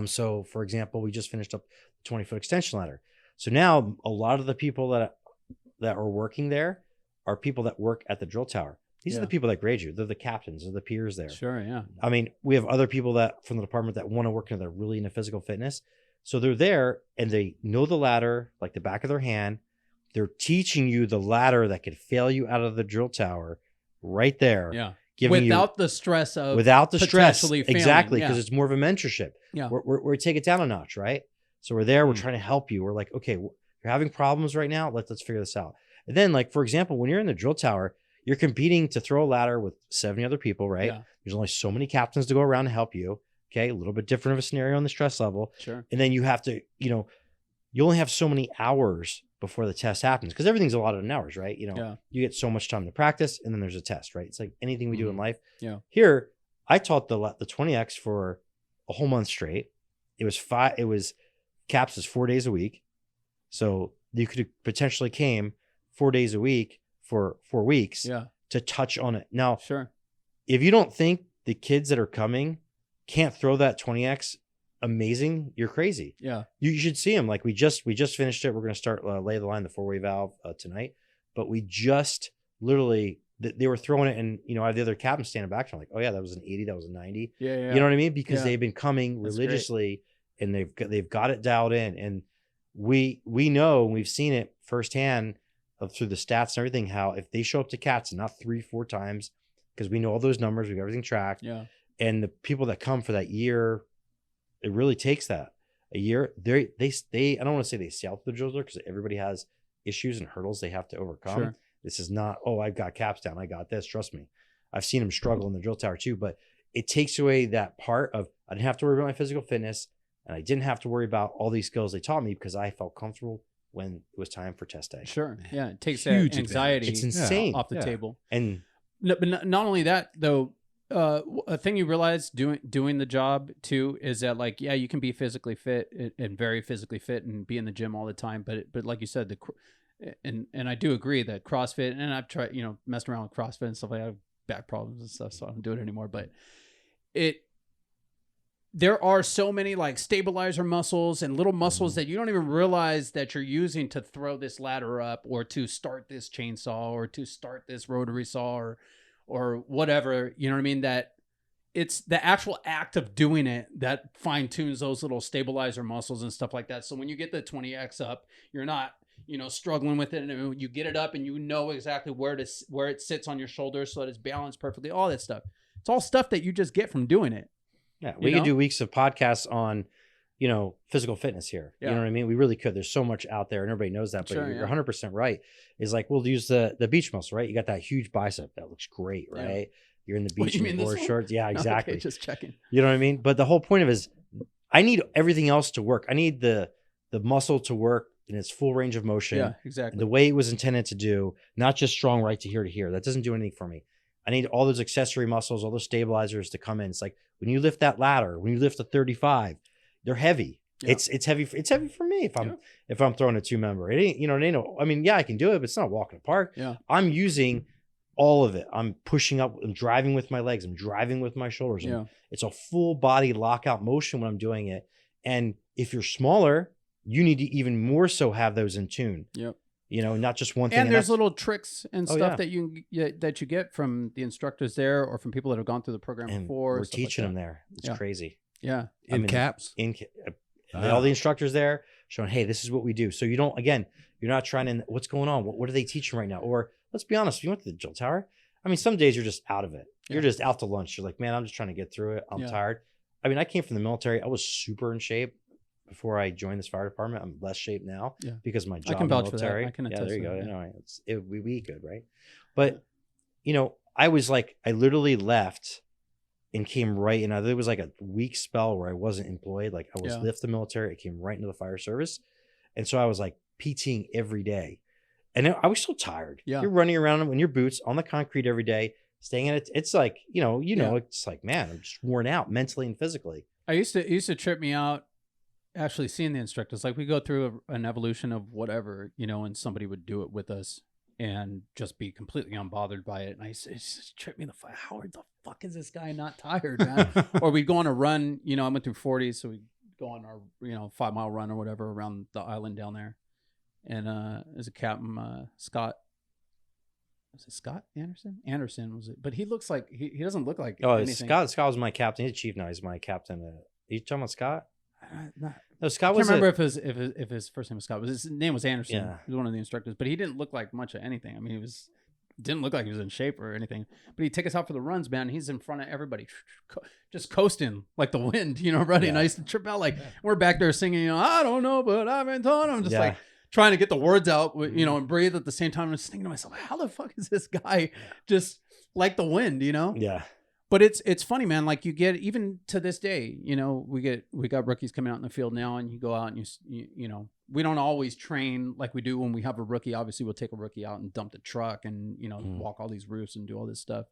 So for example, we just finished up the 20-foot extension ladder. So now a lot of the people that are working there are people that work at the drill tower. These are the people that grade you. They're the captains, they're the peers there. Sure, yeah. I mean, we have other people from the department that want to work in, they're really into physical fitness. So they're there and they know the ladder like the back of their hand. They're teaching you the ladder that could fail you out of the drill tower right there. Yeah. Without the stress of failing. Exactly, because yeah. it's more of a mentorship. Yeah. We're take it down a notch, right? So we're there, we're trying to help you. We're like, okay, you're having problems right now. Let's figure this out. And then, like, for example, when you're in the drill tower, you're competing to throw a ladder with 70 other people, right? Yeah. There's only so many captains to go around to help you. Okay, a little bit different of a scenario on the stress level. Sure. And then you have to, you only have so many hours before the test happens because everything's allotted in hours, right? You get so much time to practice and then there's a test, right? It's like anything we do in life. Yeah. Here, I taught the 20X for a whole month straight. It was caps is 4 days a week. So you could have potentially came 4 days a week for 4 weeks to touch on it. Now, sure. If you don't think the kids that are coming can't throw that 20X amazing, you're crazy. Yeah. You should see them. Like we just finished it. We're going to start lay the line, the 4-way valve tonight. But we just literally, they were throwing it and, I have the other captain standing back. I'm like, oh yeah, that was an 80. That was a 90. Yeah. You know what I mean? Because they've been coming religiously and they've got it dialed in. And we know, and we've seen it firsthand through the stats and everything, how if they show up to cats and not 3-4 times, because we know all those numbers, we got everything tracked. Yeah. And the people that come for that year, it really takes that a year. They I don't want to say they sail through the drill because everybody has issues and hurdles they have to overcome. Sure. This is not, I've got caps down, I got this. Trust me, I've seen them struggle in the drill tower too. But it takes away that part of I didn't have to worry about my physical fitness, and I didn't have to worry about all these skills they taught me because I felt comfortable when it was time for test day. Sure, yeah, it takes that anxiety. It's insane off the table. And but not only that though. A thing you realize doing the job too is that you can be physically fit and very physically fit and be in the gym all the time, but like you said, and I do agree that CrossFit, and I've tried messing around with CrossFit and stuff like that. I have back problems and stuff, so I don't do it anymore. But there are so many stabilizer muscles and little muscles that you don't even realize that you're using to throw this ladder up or to start this chainsaw or to start this rotary saw or whatever, you know what I mean? That it's the actual act of doing it that fine tunes those little stabilizer muscles and stuff like that. So when you get the 20X up, you're not, struggling with it, and you get it up and you know exactly where it sits on your shoulder so that it's balanced perfectly, all that stuff. It's all stuff that you just get from doing it. Yeah, we could do weeks of podcasts on, physical fitness here. Yeah. You know what I mean? We really could. There's so much out there and everybody knows that, but Sure, you're 100% right. Is like, we'll use the beach muscle, right? You got that huge bicep. That looks great, right? Yeah. You're in the beach in your shorts. Yeah, exactly. Okay, just checking. You know what I mean? But the whole point of it is I need everything else to work. I need the muscle to work in its full range of motion. Yeah, exactly. The way it was intended to do, not just strong right to here. That doesn't do anything for me. I need all those accessory muscles, all those stabilizers to come in. It's like when you lift that ladder, when you lift the 35, they're heavy. Yeah. It's heavy. It's heavy for me if I'm throwing a 2-member. It ain't, it ain't. I mean, yeah, I can do it, but it's not a walk in the park. Yeah. I'm using all of it. I'm pushing up. I'm driving with my legs. I'm driving with my shoulders. Yeah. It's a full body lockout motion when I'm doing it. And if you're smaller, you need to even more so have those in tune. Yep. Not just one thing. And there's little tricks and stuff that you get from the instructors there or from people that have gone through the program before. We're teaching them there. It's crazy. Yeah. Caps. All the instructors there showing, hey, this is what we do. So you're not trying to, what's going on? What are they teaching right now? Or let's be honest, if you went to the drill tower, I mean, some days you're just out of it. You're just out to lunch. You're like, man, I'm just trying to get through it. I'm tired. I mean, I came from the military. I was super in shape before I joined this fire department. I'm less shape now because of my job in the military. I can attest there you to go. That. We good, right? But, I was like, I literally left and came right in. There was like a week spell where I wasn't employed. Like I was left the military. I came right into the fire service. And so I was like PTing every day. And I was so tired. Yeah. You're running around in your boots on the concrete every day, staying in it. It's like, it's like, man, I'm just worn out mentally and physically. It used to trip me out actually seeing the instructors. Like we go through an evolution of whatever, and somebody would do it with us and just be completely unbothered by it. And it just tripped me the fuck. How the fuck is this guy not tired, man? Or we'd go on a run, I went through 40s, so we'd go on our, 5-mile run or whatever around the island down there. And there's a captain, Scott. Was it Scott Anderson? Anderson was it? But he looks like he doesn't look like anything. Scott was my captain. He's a chief now. He's my captain. You talking about Scott? No, Scott I was. can't remember if his first name was Scott. His name was Anderson. Yeah. He was one of the instructors, but he didn't look like much of anything. I mean, didn't look like he was in shape or anything. But he'd take us out for the runs, man. He's in front of everybody, just coasting like the wind, running. And I used to trip out like we're back there singing, I don't know, but I've been told. I'm just like trying to get the words out, and breathe at the same time. I'm just thinking to myself, how the fuck is this guy just like the wind, Yeah. But it's funny, man. Like you get, even to this day, we got rookies coming out in the field now, and you go out and you we don't always train like we do when we have a rookie. Obviously, we'll take a rookie out and dump the truck and walk all these roofs and do all this stuff.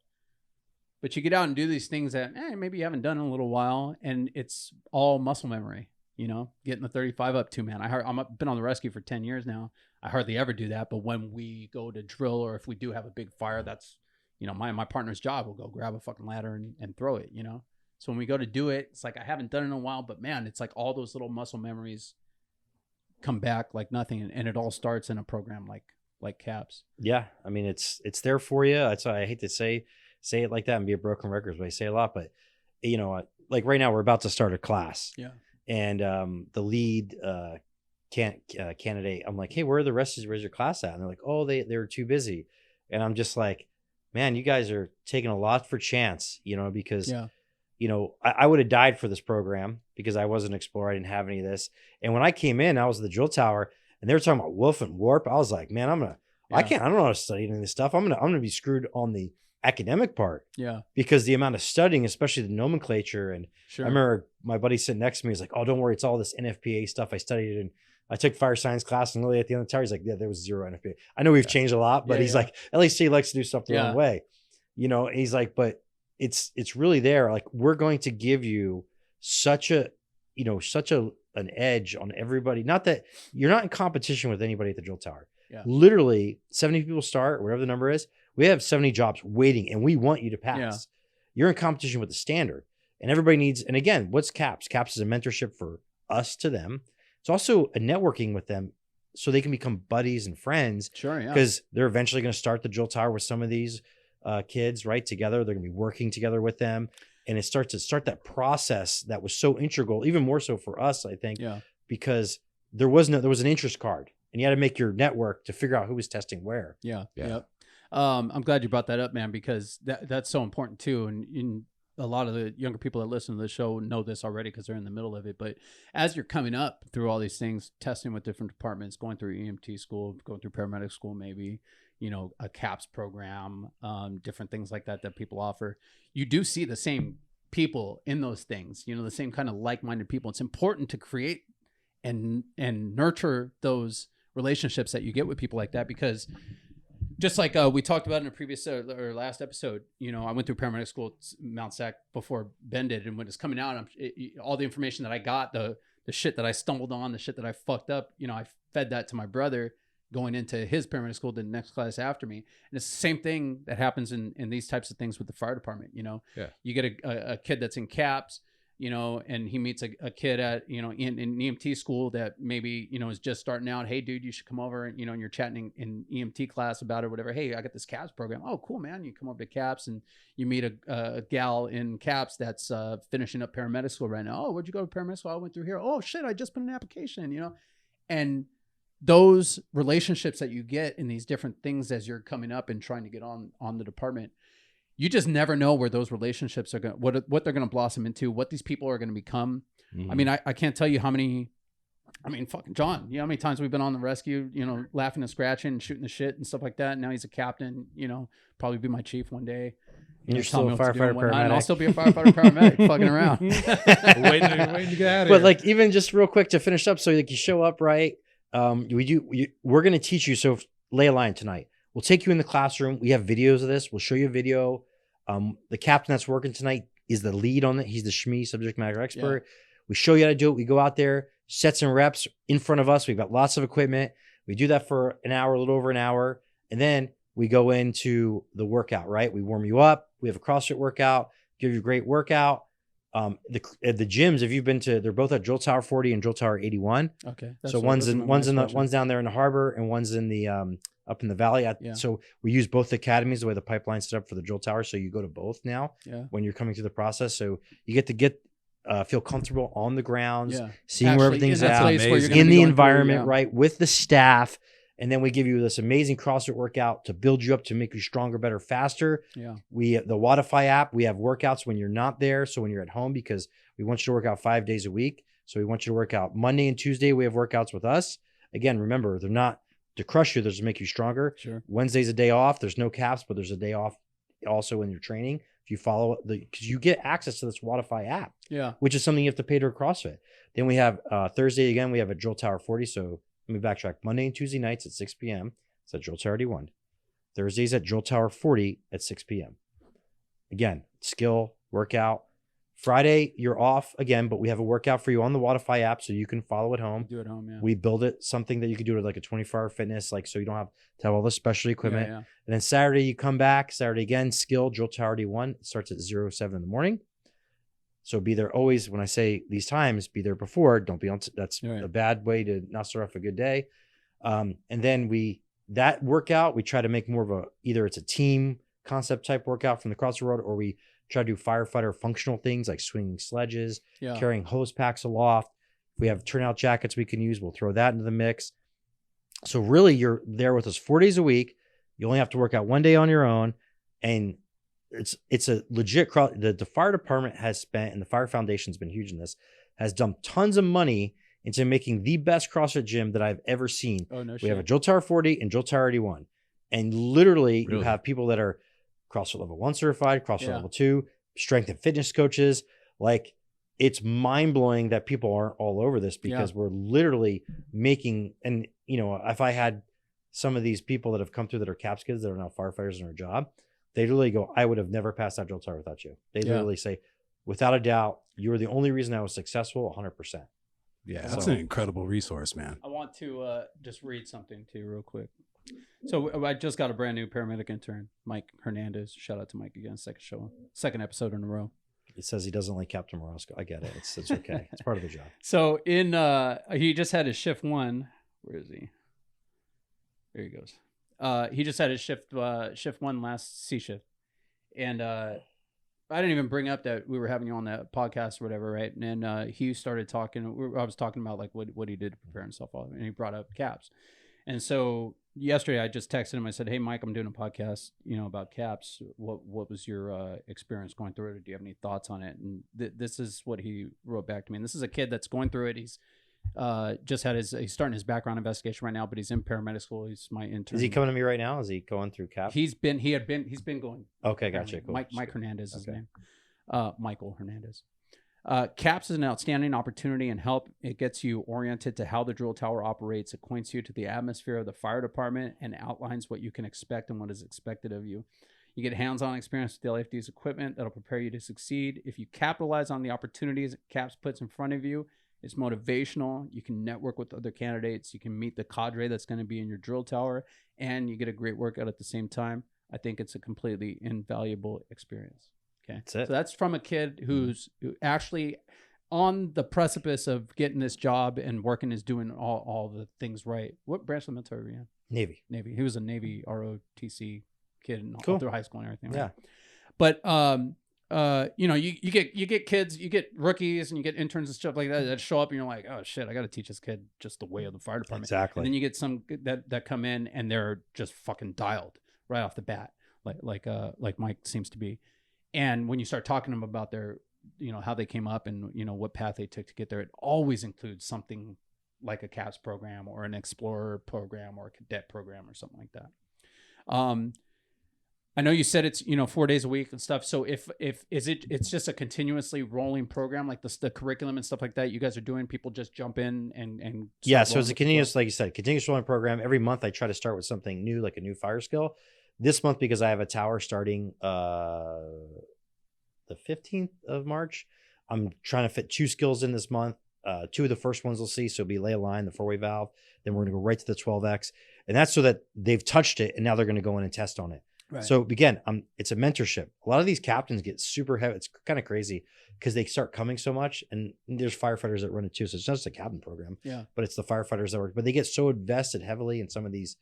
But you get out and do these things that maybe you haven't done in a little while, and it's all muscle memory. Getting the 35 up 2, man. I've been on the rescue for 10 years now. I hardly ever do that, but when we go to drill or if we do have a big fire, that's my partner's job. Will go grab a fucking ladder and throw it, So when we go to do it, it's like I haven't done it in a while, but man, it's like all those little muscle memories come back like nothing, and it all starts in a program like CAPS. Yeah, I mean it's there for you. That's why I hate to say it like that and be a broken record, but I say a lot. But like right now we're about to start a class. Yeah, and the lead candidate, I'm like, hey, where are the rest of your class at? And they're like, oh, they were too busy, and I'm just like, man, you guys are taking a lot for chance, because, I would have died for this program because I wasn't an explorer. I didn't have any of this. And when I came in, I was at the drill tower and they were talking about wolf and warp. I was like, man, I don't know how to study any of this stuff. I'm going to be screwed on the academic part. Yeah. Because the amount of studying, especially the nomenclature. And I remember my buddy sitting next to me, he's like, oh, don't worry. It's all this NFPA stuff. I studied it and I took fire science class, and literally at the end of the tower, he's like, yeah, there was 0 NFPA. I know we've changed a lot, but he's like, at least he likes to do stuff the wrong way. And he's like, but it's really there. Like, we're going to give you such an edge on everybody. Not that you're not in competition with anybody at the drill tower. Yeah. Literally 70 people start, whatever the number is. We have 70 jobs waiting and we want you to pass. Yeah. You're in competition with the standard, and everybody needs, and again, what's CAPS? CAPS is a mentorship for us to them. It's also a networking with them so they can become buddies and friends. Sure, yeah. Because they're eventually going to start the drill tower with some of these kids, right? Together. They're going to be working together with them. And it starts that process that was so integral, even more so for us, I think, because there was an interest card and you had to make your network to figure out who was testing where. Yeah. Yep. I'm glad you brought that up, man, because that's so important too. And a lot of the younger people that listen to the show know this already because they're in the middle of it. But as you're coming up through all these things, testing with different departments, going through EMT school, going through paramedic school, maybe, you know, a CAPS program, different things like that that people offer, you do see the same people in those things, you know, the same kind of like-minded people. It's important to create and nurture those relationships that you get with people like that, because just like we talked about in a previous or last episode, you know, I went through paramedic school at Mount Sac before Ben did, and when it's coming out, all the information that I got, the shit that I stumbled on, the shit that I fucked up, you know, I fed that to my brother going into his paramedic school, the next class after me. And it's the same thing that happens in these types of things with the fire department. You know, you get a kid that's in CAPS, you know, and he meets a kid at, you know, in EMT school that maybe, you know, is just starting out. Hey dude, you should come over, and, you know, and you're chatting in EMT class about it or whatever. Hey, I got this CAPS program. Oh, cool, man. You come over to CAPS and you meet a gal in CAPS that's finishing up paramedic school right now. Oh, where'd you go to paramedic school? I went through here. Oh shit, I just put an application, you know. And those relationships that you get in these different things as you're coming up and trying to get on the department, you just never know where those relationships are going, what they're going to blossom into, what these people are going to become. Mm-hmm. I mean, I can't tell you how many, I mean, fucking John, you know how many times we've been on the rescue, you know, laughing and scratching and shooting the shit and stuff like that. And now he's a captain, you know, probably be my chief one day. And you're still a firefighter paramedic. And I'll still be a firefighter paramedic fucking around. waiting to get out of here. But like, even just real quick to finish up, so like you show up, right? We're going to teach you. So lay a line tonight. We'll take you in the classroom. We have videos of this. We'll show you a video. The captain that's working tonight is the lead on it. He's the SHME, subject matter expert. Yeah. We show you how to do it. We go out there, sets and reps in front of us. We've got lots of equipment. We do that for an hour, a little over an hour. And then we go into the workout, right? We warm you up. We have a CrossFit workout, give you a great workout. The gyms, if you've been to, they're both at Drill Tower 40 and Drill Tower 81. Okay. So one's down there in the harbor, and one's in the up in the valley. So we use both academies, the way the pipeline's set up for the Drill Tower. So you go to both now when you're coming through the process. So you get feel comfortable on the grounds, seeing where everything's at, in the environment, right, with the staff. And then we give you this amazing CrossFit workout to build you up, to make you stronger, better, faster. Yeah. The Wodify app, we have workouts when you're not there. So when you're at home, because we want you to work out 5 days a week. So we want you to work out Monday and Tuesday. We have workouts with us. Again, remember, they're not to crush you. They're to make you stronger. Sure. Wednesday's a day off. There's no caps, but there's a day off also when you're training. If you follow because you get access to this Wodify app, which is something you have to pay to a CrossFit. Then we have Thursday again. We have a Drill Tower 40. So let me backtrack. Monday and Tuesday nights at 6 p.m. It's at Drill Tower 81. Thursdays at Drill Tower 40 at 6 p.m. Again, skill, workout. Friday, you're off again, but we have a workout for you on the Wodify app so you can follow at home. Do it at home, yeah. We build it something that you could do with like a 24-hour fitness, like so you don't have to have all the special equipment. And then Saturday, you come back. Saturday again, skill, Drill Tower 81. It starts at 07 in the morning. So be there always. When I say these times, be there before. Don't be on. That's a bad way to not start off a good day. And then that workout, we try to make more of either it's a team concept type workout from the CrossFit world, or we try to do firefighter functional things like swinging sledges, carrying hose packs aloft. If we have turnout jackets we can use, we'll throw that into the mix. So really, you're there with us 4 days a week. You only have to work out 1 day on your own, and it's a legit the fire department has spent, and the Fire Foundation's been huge in this, has dumped tons of money into making the best CrossFit gym that I've ever seen. Oh, no shit. We have a Drill Tower 40 and Drill Tower 81. And literally you have people that are CrossFit level 1 certified, CrossFit level 2, strength and fitness coaches. Like, it's mind blowing that people aren't all over this, because we're literally making, and you know, if I had some of these people that have come through that are CAPS kids that are now firefighters in their job, they literally go, I would have never passed that Drill Tower without you. They literally say, without a doubt, you were the only reason I was successful 100%. Yeah, that's an incredible resource, man. I want to just read something to you real quick. So I just got a brand new paramedic intern, Mike Hernandez. Shout out to Mike again. Second episode in a row. It says he doesn't like Captain Marasco. I get it. It's okay. It's part of the job. So he just had his shift 1. Where is he? There he goes. He just had his shift 1 last C shift, and I didn't even bring up that we were having you on that podcast or whatever, right? And then he started talking. I was talking about like what he did to prepare himself, and he brought up CAPS. And so yesterday I just texted him. I said, "Hey, Mike, I'm doing a podcast, about caps. What was your experience going through it? Or do you have any thoughts on it?" And this is what he wrote back to me. And this is a kid that's going through it. He's just had he's starting his background investigation right now, but he's in paramedic school. He's my intern. Is he coming to me right now? Is he going through cap? He's been going. Okay, gotcha. Cool. Mike Hernandez is his name. Michael Hernandez. CAPS is an outstanding opportunity and help. It gets you oriented to how the drill tower operates, acquaints you to the atmosphere of the fire department, and outlines what you can expect and what is expected of you. You get hands-on experience with the LAFD's equipment that'll prepare you to succeed. If you capitalize on the opportunities CAPS puts in front of you, it's motivational. You can network with other candidates. You can meet the cadre that's going to be in your drill tower, and you get a great workout at the same time. I think it's a completely invaluable experience. Okay. That's it. So that's from a kid who's actually on the precipice of getting this job and working, is doing all the things right. What branch of the military were you in? Navy. He was a Navy ROTC kid all Cool. through high school and everything. Right? Yeah. But you get kids, you get rookies, and you get interns and stuff like that show up, and you're like, oh shit, I got to teach this kid just the way of the fire department. Exactly. And then you get some that come in and they're just fucking dialed right off the bat, like Mike seems to be. And when you start talking to them about their, how they came up and, what path they took to get there, it always includes something like a CAPS program or an Explorer program or a cadet program or something like that. I know you said it's, 4 days a week and stuff. So it's just a continuously rolling program, like the curriculum and stuff like that you guys are doing, people just jump in and yeah. So it's a continuous, like you said, continuous rolling program. Every month I try to start with something new, like a new fire skill. This month, because I have a tower starting the 15th of March, I'm trying to fit 2 skills in this month. 2 of the first ones we'll see. So it'll be lay a line, the 4-way valve. Then we're going to go right to the 12X. And that's so that they've touched it and now they're going to go in and test on it. Right. So again, it's a mentorship. A lot of these captains get super heavy. It's kind of crazy because they start coming so much, and there's firefighters that run it too. So it's not just a captain program, but it's the firefighters that work, but they get so invested heavily in some of these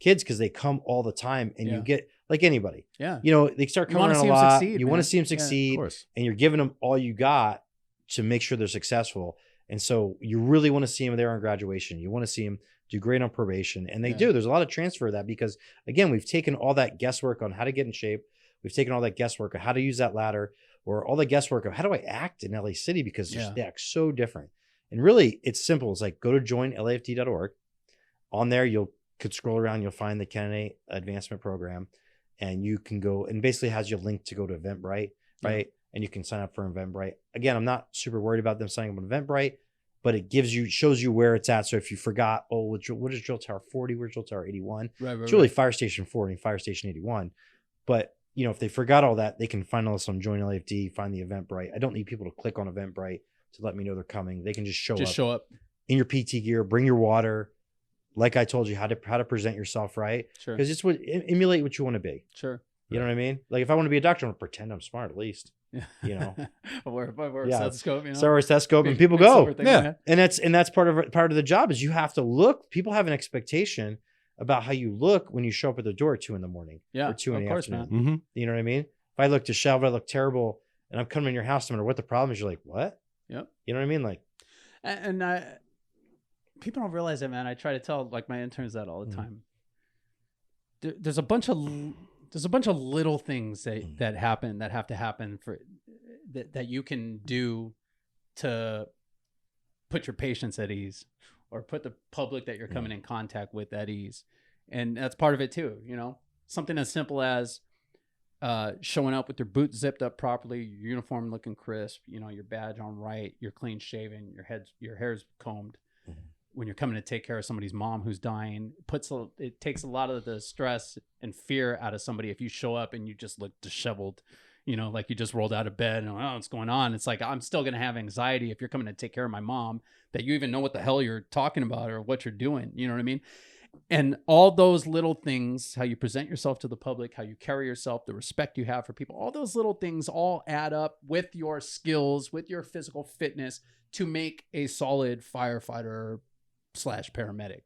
kids because they come all the time, and you get, like anybody, they start coming around a lot. You want to see them succeed, and you're giving them all you got to make sure they're successful. And so you really want to see them there on graduation. You want to see them do great on probation, and they do. There's a lot of transfer of that because, again, we've taken all that guesswork on how to get in shape. We've taken all that guesswork of how to use that ladder, or all the guesswork of how do I act in LA City, because they act so different. And really, it's simple. It's like, go to joinlafd.org. On there, you could scroll around. You'll find the candidate advancement program, and you can go, and basically has your link to go to Eventbrite, right? And you can sign up for Eventbrite. Again, I'm not super worried about them signing up on Eventbrite, but it shows you where it's at. So if you forgot, what is Drill Tower 40? Where's Drill Tower 81? It's really Fire Station 40 and Fire Station 81. But, if they forgot all that, they can find all this on Join LAFD, find the Eventbrite. I don't need people to click on Eventbrite to let me know they're coming. They can just show up in your PT gear, bring your water. Like I told you, how to present yourself, right? Sure. Because it's emulate what you want to be. Sure. You know what I mean? Like if I want to be a doctor, I'm going to pretend I'm smart at least. Wear a stethoscope, Wear a stethoscope, and people go. And that's part of the job is you have to look. People have an expectation about how you look when you show up at the door at 2 a.m. or 2 in the afternoon. Mm-hmm. You know what I mean? If I look disheveled, I look terrible, and I'm coming in your house no matter what the problem is, you're like, what? Yep. You know what I mean? Like, and people don't realize that, man. I try to tell like my interns that all the time. There's a bunch of little things that have to happen for that you can do to put your patients at ease, or put the public that you're coming in contact with at ease. And that's part of it too. Something as simple as showing up with your boots zipped up properly, your uniform looking crisp, your badge on right, you're clean shaven, your hair's combed. When you're coming to take care of somebody's mom who's dying, it takes a lot of the stress and fear out of somebody if you show up and you just look disheveled, like you just rolled out of bed and what's going on. It's like, I'm still going to have anxiety if you're coming to take care of my mom, that you even know what the hell you're talking about or what you're doing. You know what I mean? And all those little things, how you present yourself to the public, how you carry yourself, the respect you have for people, all those little things all add up with your skills, with your physical fitness to make a solid firefighter / paramedic,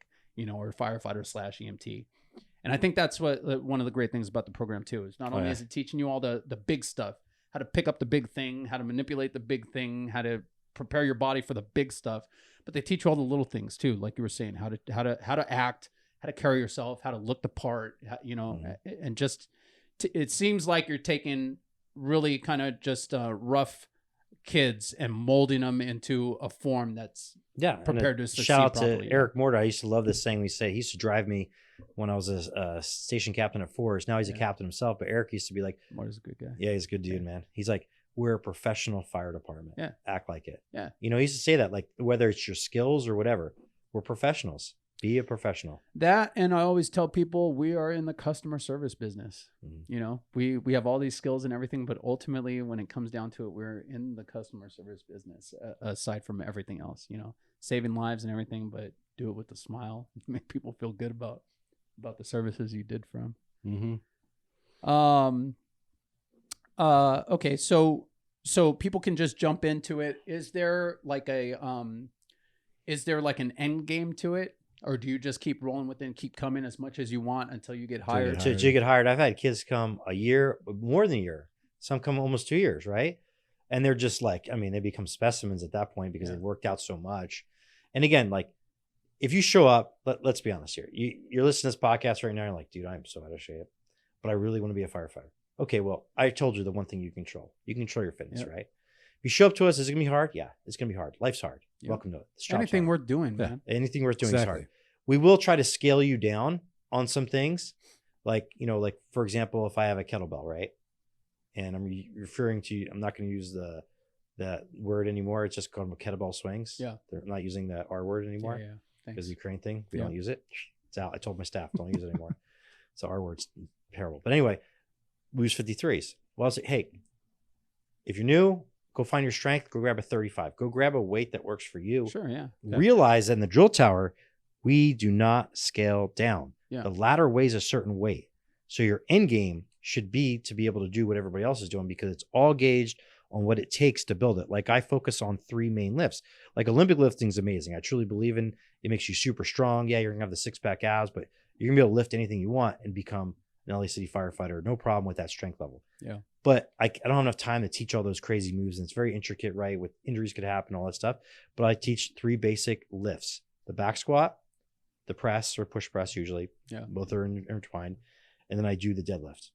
or firefighter / EMT. And I think that's what one of the great things about the program too, is not only is it teaching you all the big stuff, how to pick up the big thing, how to manipulate the big thing, how to prepare your body for the big stuff, but they teach you all the little things too, like you were saying, how to act, how to carry yourself, how to look the part, you know, and just it seems like you're taking really kind of just rough kids and molding them into a form that's prepared to succeed shout out properly. to Eric Morta. I used to love this saying we say. He used to drive me when I was a station captain at Forest. Now he's a captain himself, but Eric used to be like, Morta's a good guy. Yeah, he's a good dude, man. He's like, we're a professional fire department. Yeah. Act like it. Yeah. You know, he used to say that, like, whether it's your skills or whatever, we're professionals. Be a professional. That, and I always tell people we are in the customer service business. You know, we have all these skills and everything, but ultimately when it comes down to it, we're in the customer service business, aside from everything else, you know, saving lives and everything, but do it with a smile, make people feel good about the services you did for them. Okay. So people can just jump into it. Is there like an end game to it? Or do you just keep rolling with it and keep coming as much as you want until you get hired? To get hired. I've had kids come a year, more than a year. Some come almost 2 years, right? And they're just like, I mean, they become specimens at that point because they've worked out so much. And again, like, if you show up, let's be honest here. You're listening to this podcast right now. You're like, dude, I'm so out of shape, but I really want to be a firefighter. Okay, well, I told you the one thing you control. You control your fitness, right? If you show up to us, is it going to be hard? Yeah, it's going to be hard. Life's hard. Welcome to it. Anything worth doing, man. Anything worth doing is hard. We will try to scale you down on some things. Like, you know, like, for example, if I have a kettlebell, right? And I'm referring to, I'm not going to use that word anymore. It's just called kettlebell swings. Yeah. They're not using that R word anymore. Yeah. Because the Ukraine thing, we don't use it. It's out. I told my staff, don't use it anymore. So R word's terrible. But anyway, we use 53s. Well, I was like, hey, if you're new, go find your strength. Go grab a 35. Go grab a weight that works for you. Sure, yeah. Realize that in the drill tower, we do not scale down. The ladder weighs a certain weight. So your end game should be to be able to do what everybody else is doing because it's all gauged on what it takes to build it. Like, I focus on 3 main lifts. Like, Olympic lifting is amazing. I truly believe in it. Makes you super strong. Yeah, you're going to have the 6-pack abs, but you're going to be able to lift anything you want and become an LAFD firefighter. No problem with that strength level. Yeah. But I don't have enough time to teach all those crazy moves. And it's very intricate, right? With injuries could happen, all that stuff. But I teach 3 basic lifts: the back squat, the press or push press usually. Yeah. Both are intertwined. And then I do the deadlift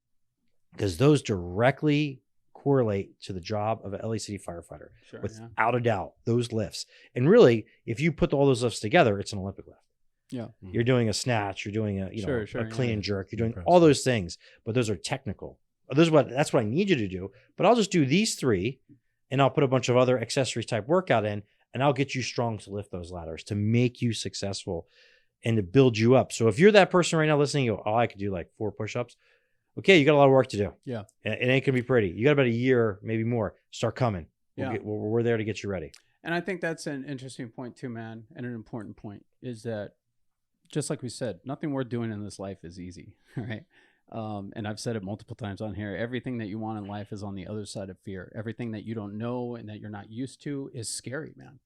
because those directly correlate to the job of an LAFD firefighter. Sure, without a doubt, those lifts. And really, if you put all those lifts together, it's an Olympic lift. Yeah. You're doing a snatch, you're doing a a clean and jerk, you're doing all those things, but those are technical. That's what I need you to do. But I'll just do these 3 and I'll put a bunch of other accessories type workout in, and I'll get you strong to lift those ladders to make you successful and to build you up. So if you're that person right now listening, you go, oh, I could do like 4 push-ups. Okay, you got a lot of work to do. Yeah. It ain't gonna be pretty. You got about a year, maybe more. Start coming. We're there to get you ready. And I think that's an interesting point too, man. And an important point is that, just like we said, nothing worth doing in this life is easy, right? And I've said it multiple times on here. Everything that you want in life is on the other side of fear. Everything that you don't know and that you're not used to is scary, man.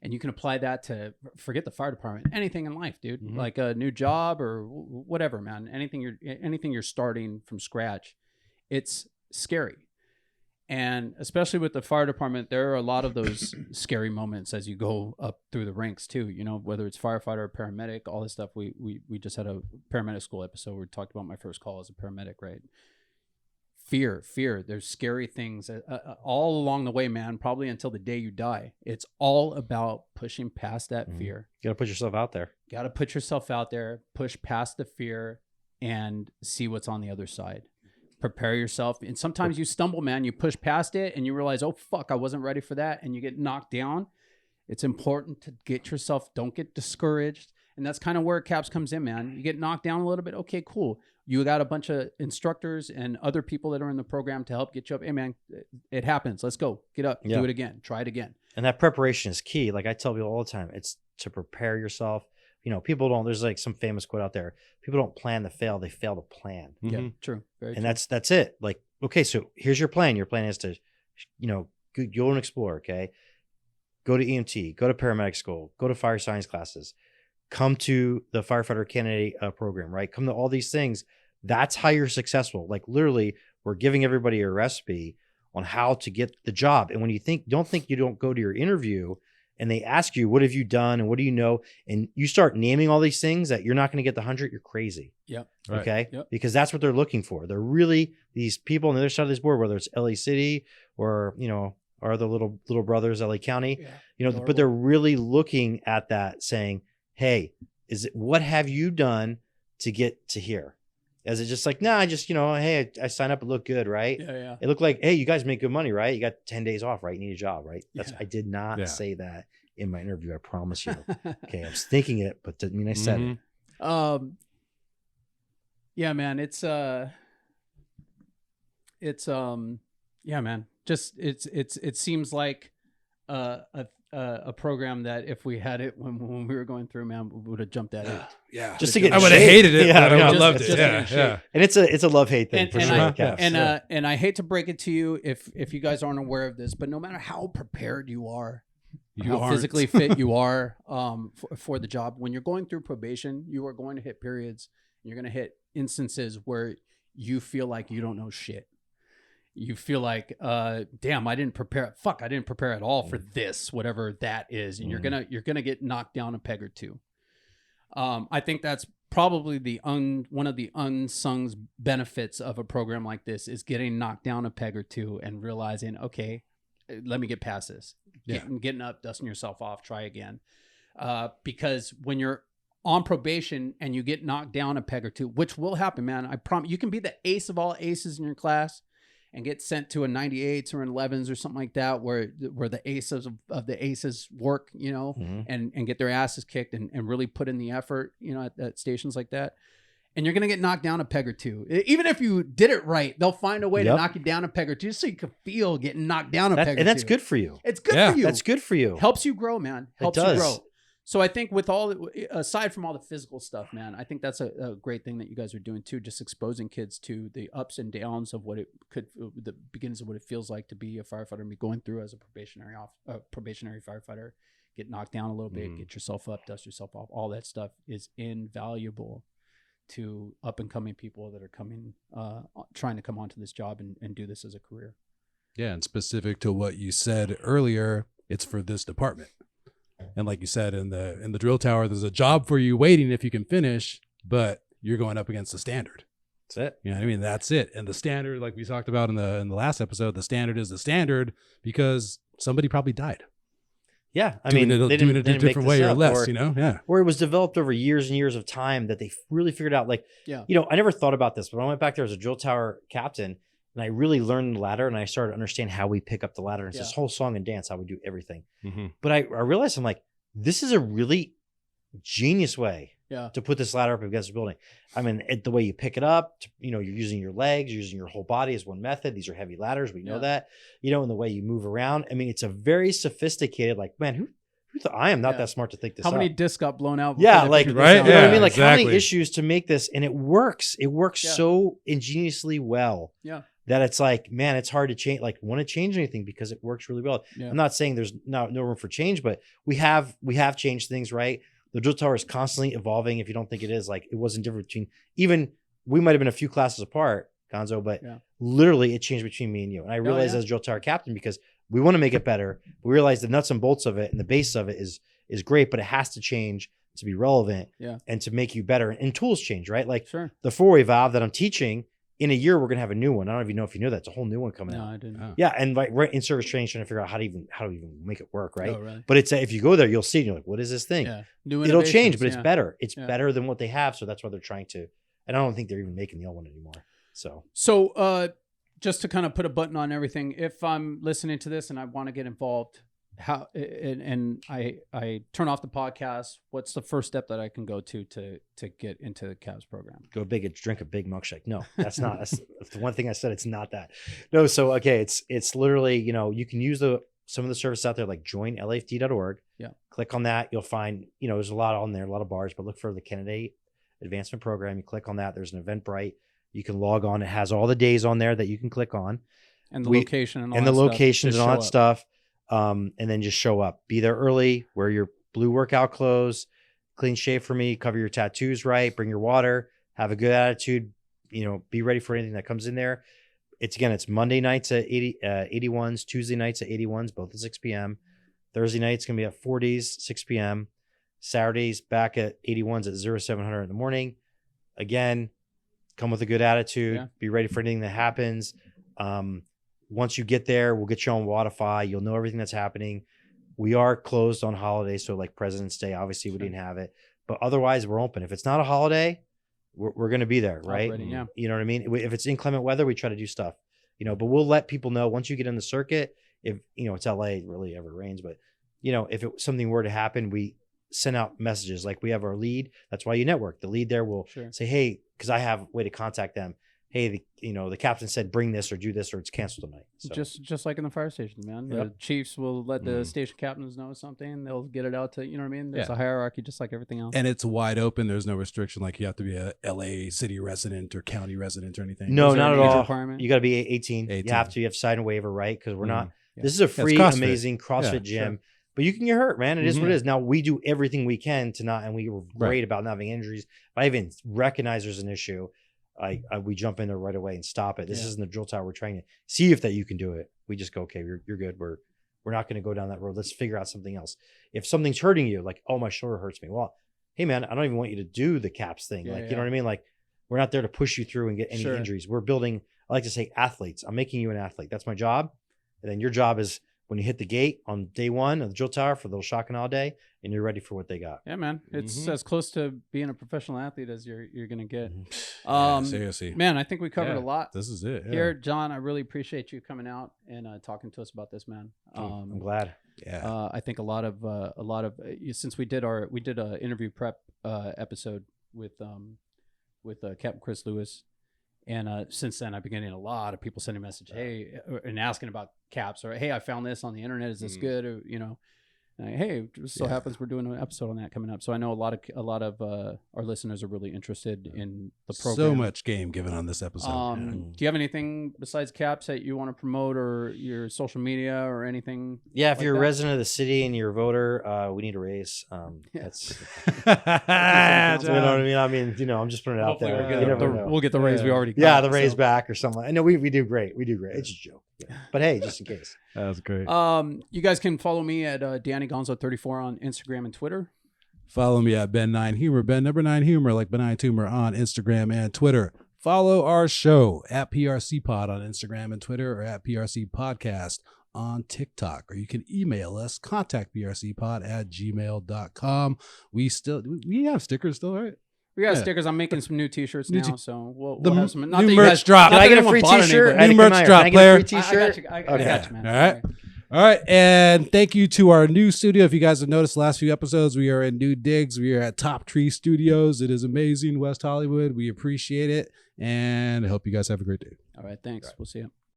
And you can apply that to, forget the fire department, anything in life, dude. Mm-hmm. Like a new job or whatever, man. Anything you're starting from scratch, it's scary. And especially with the fire department, there are a lot of those scary moments as you go up through the ranks too. You know, whether it's firefighter or paramedic, all this stuff. We just had a paramedic school episode where we talked about my first call as a paramedic, right? Fear. There's scary things all along the way, man, probably until the day you die. It's all about pushing past that fear. You got to put yourself out there. Got to put yourself out there, push past the fear, and see what's on the other side. Prepare yourself. And sometimes you stumble, man. You push past it and you realize, oh, fuck, I wasn't ready for that. And you get knocked down. It's important to get yourself, don't get discouraged. And that's kind of where CAPS comes in, man. You get knocked down a little bit. Okay, cool. You got a bunch of instructors and other people that are in the program to help get you up. Hey, man, it happens. Let's go. Get up. Do it again. Try it again. And that preparation is key. Like I tell people all the time, it's to prepare yourself. You know, people don't, there's like some famous quote out there. People don't plan to fail. They fail to plan. Yeah, true. Very true. And that's it. Like, okay, so here's your plan. Your plan is to, go and explore. Okay. Go to EMT, go to paramedic school, go to fire science classes, come to the firefighter candidate program, right? Come to all these things. That's how you're successful. Like literally, we're giving everybody a recipe on how to get the job. And when you don't think you don't go to your interview and they ask you, what have you done? And what do you know? And you start naming all these things that you're not going to get the 100, you're crazy. Yep. Right. Okay. Yep. Because that's what they're looking for. They're really these people on the other side of this board, whether it's LA City or, our other little brothers, LA County, but they're really looking at that saying, hey, what have you done to get to here? Is it just like, nah, hey, I signed up, it looked good, right? Yeah. It looked like, hey, you guys make good money, right? You got 10 days off, right? You need a job, right? I did not Yeah. say that in my interview. I promise you. Okay. I was thinking it, but didn't mean I said it. Yeah, man, it's yeah, man, just it seems like a program that if we had it when we were going through, man, we would have jumped at it. Yeah. Just to get I in would have shape. hated it, Yeah, but I would have just- loved just it. to Yeah. get in Yeah. shape. And it's a love-hate thing for sure. And I hate to break it to you if you guys aren't aware of this, but no matter how prepared you are, You how aren't. physically fit you are for the job, when you're going through probation, you are going to hit periods. You're going to hit instances where you feel like you don't know shit. You feel like, damn, I didn't prepare. Fuck, I didn't prepare at all for this, whatever that is. And you're gonna get knocked down a peg or two. I think that's probably one of the unsung benefits of a program like this is getting knocked down a peg or two and realizing, okay, let me get past this. Getting up, dusting yourself off, try again. Because when you're on probation and you get knocked down a peg or two, which will happen, man, I promise, you can be the ace of all aces in your class and get sent to a 98s or an 11s or something like that, where the aces of the aces work, and get their asses kicked and really put in the effort, at stations like that. And you're going to get knocked down a peg or two. Even if you did it right, they'll find a way to knock you down a peg or two just so you can feel getting knocked down a peg or two. And that's good for you. It's good for you. That's good for you. Helps you grow, man. Helps It does. you grow. So I think with aside from all the physical stuff, man, I think that's a great thing that you guys are doing too, just exposing kids to the ups and downs of the beginnings of what it feels like to be a firefighter and be going through as a probationary firefighter, get knocked down a little bit, get yourself up, dust yourself off. All that stuff is invaluable to up and coming people that are trying to come onto this job and do this as a career. Yeah. And specific to what you said earlier, it's for this department. And like you said, in the drill tower, there's a job for you waiting if you can finish, but you're going up against the standard. That's it. You know what I mean? That's it. And the standard, like we talked about in the last episode, the standard is the standard because somebody probably died. Yeah. I Doing mean, it, they doing didn't it a make different this way or up, less, Yeah. Or it was developed over years and years of time that they really figured out. Like, I never thought about this, but when I went back there as a drill tower captain, and I really learned the ladder, and I started to understand how we pick up the ladder. And it's this whole song and dance, how we do everything. Mm-hmm. But I realized, I'm like, this is a really genius way to put this ladder up against the building. I mean, the way you pick it up, you're using your legs, you're using your whole body as one method. These are heavy ladders. We know that, and the way you move around. I mean, it's a very sophisticated, like, man, who thought? I am not that smart to think this How up. many discs got blown out? Yeah, like, right? You know what I mean? Like, how exactly. many issues to make this? And it works. It works so ingeniously well. Yeah. That it's like, man, it's hard to change, want to change anything because it works really well. Yeah. I'm not saying there's no room for change, but we have changed things, right? The drill tower is constantly evolving. If you don't think it is, like, it wasn't different between, even we might have been a few classes apart, Gonzo, but literally it changed between me and you. And I realized as drill tower captain, because we want to make it better, we realize the nuts and bolts of it and the base of it is great, but it has to change to be relevant and to make you better. And tools change, right? Like the 4-way valve that I'm teaching, in a year, we're going to have a new one. I don't even know if you know that. It's a whole new one coming out. No, I didn't. Oh. Yeah. And like in service training, trying to figure out how to even make it work. Right. Oh, really? But it's, if you go there, you'll see, and you're like, what is this thing? Yeah. It'll change, but it's better. It's better than what they have. So that's why they're trying to, and I don't think they're even making the old one anymore. So just to kind of put a button on everything, if I'm listening to this and I want to get involved, and I turn off the podcast, what's the first step that I can go to get into the CABS program? Go big and drink a big milkshake. No, that's not. That's the one thing I said. It's not that. No. So, okay. It's literally, you can use some of the services out there, like joinlafd.org. Yeah. Click on that. You'll find, there's a lot on there, a lot of bars, but look for the candidate advancement program. You click on that. There's an Eventbrite. You can log on. It has all the days on there that you can click on. And the location and all and that the locations stuff. and all that stuff. And then just show up, be there early, wear your blue workout clothes, clean shave for me, cover your tattoos right, bring your water, have a good attitude, be ready for anything that comes in there. It's Monday nights at 81s, Tuesday nights at 81s, both at 6 p.m. Thursday night, it's going to be at 40s, 6 p.m. Saturdays, back at 81s at 0700 in the morning. Again, come with a good attitude. Yeah. Be ready for anything that happens. Once you get there, we'll get you on Wi-Fi. You'll know everything that's happening. We are closed on holidays, so like President's Day, obviously we didn't have it. But otherwise, we're open. If it's not a holiday, we're going to be there, right? Already, yeah. You know what I mean? If it's inclement weather, we try to do stuff. But we'll let people know once you get in the circuit. If it's LA, it really ever rains, but if something were to happen, we send out messages. Like we have our lead. That's why you network. The lead there will say, hey, because I have a way to contact them. Hey, the captain said bring this or do this or it's canceled tonight. So. Just like in the fire station, man. The chiefs will let the station captains know something. They'll get it out to, you know what I mean? There's a hierarchy just like everything else. And it's wide open. There's no restriction like you have to be a LA city resident or county resident or anything. No, not at all. Requirement? You got to be 18. You have to sign a waiver, right? Because we're not. Yeah. This is a free, amazing CrossFit gym. Sure. But you can get hurt, man. It is what it is. Now, we do everything we can to not, and we were great about not having injuries. If I even recognize there's an issue, we jump in there right away and stop it. This isn't the drill tower. We're trying to see if that you can do it. We just go, okay, you're good. We're not going to go down that road. Let's figure out something else. If something's hurting you, like, oh, my shoulder hurts me. Well, hey, man, I don't even want you to do the caps thing. You know what I mean? Like, we're not there to push you through and get any injuries. We're building, I like to say, athletes. I'm making you an athlete. That's my job. And then your job is when you hit the gate on day one of the drill tower for those shock and awe day, and you're ready for what they got. Yeah, man. It's as close to being a professional athlete as you're going to get. Seriously. Man, I think we covered a lot. This is it. Here, John, I really appreciate you coming out and talking to us about this, man. I'm glad. Yeah. I think a lot of since we did a interview prep episode with Captain Chris Lewis. And since then, I've been getting a lot of people sending messages, hey, and asking about caps, or hey, I found this on the internet. Is this good? Or and hey, it just so happens we're doing an episode on that coming up. So I know a lot of our listeners are really interested in the program. So much game given on this episode. Do you have anything besides caps that you want to promote, or your social media or anything? Yeah, if like you're that? a resident of the city and you're a voter, we need a raise. That's you know what I mean. I'm just putting it out there. We'll get the raise we already got. Yeah, the raise back or something. I know we do great. We do great. It's just a joke. Yeah. But hey, just in case. That was great. You guys can follow me at Danny Gonzo34 on Instagram and Twitter. Follow me at Ben9Humor, Ben number 9 Humor, like Benign Tumor on Instagram and Twitter. Follow our show at PRC Pod on Instagram and Twitter, or at PRC Podcast on TikTok, or you can email us, contactbrcpod@gmail.com. We have stickers still, right? We got stickers. I'm making some new T-shirts now, so we'll have some. New merch drop. Can I get a free T-shirt? New merch drop, player. I got you, man. All right. All right. And thank you to our new studio. If you guys have noticed the last few episodes, we are in new digs. We are at Top Tree Studios. It is amazing, West Hollywood. We appreciate it. And I hope you guys have a great day. All right. Thanks. We'll see you.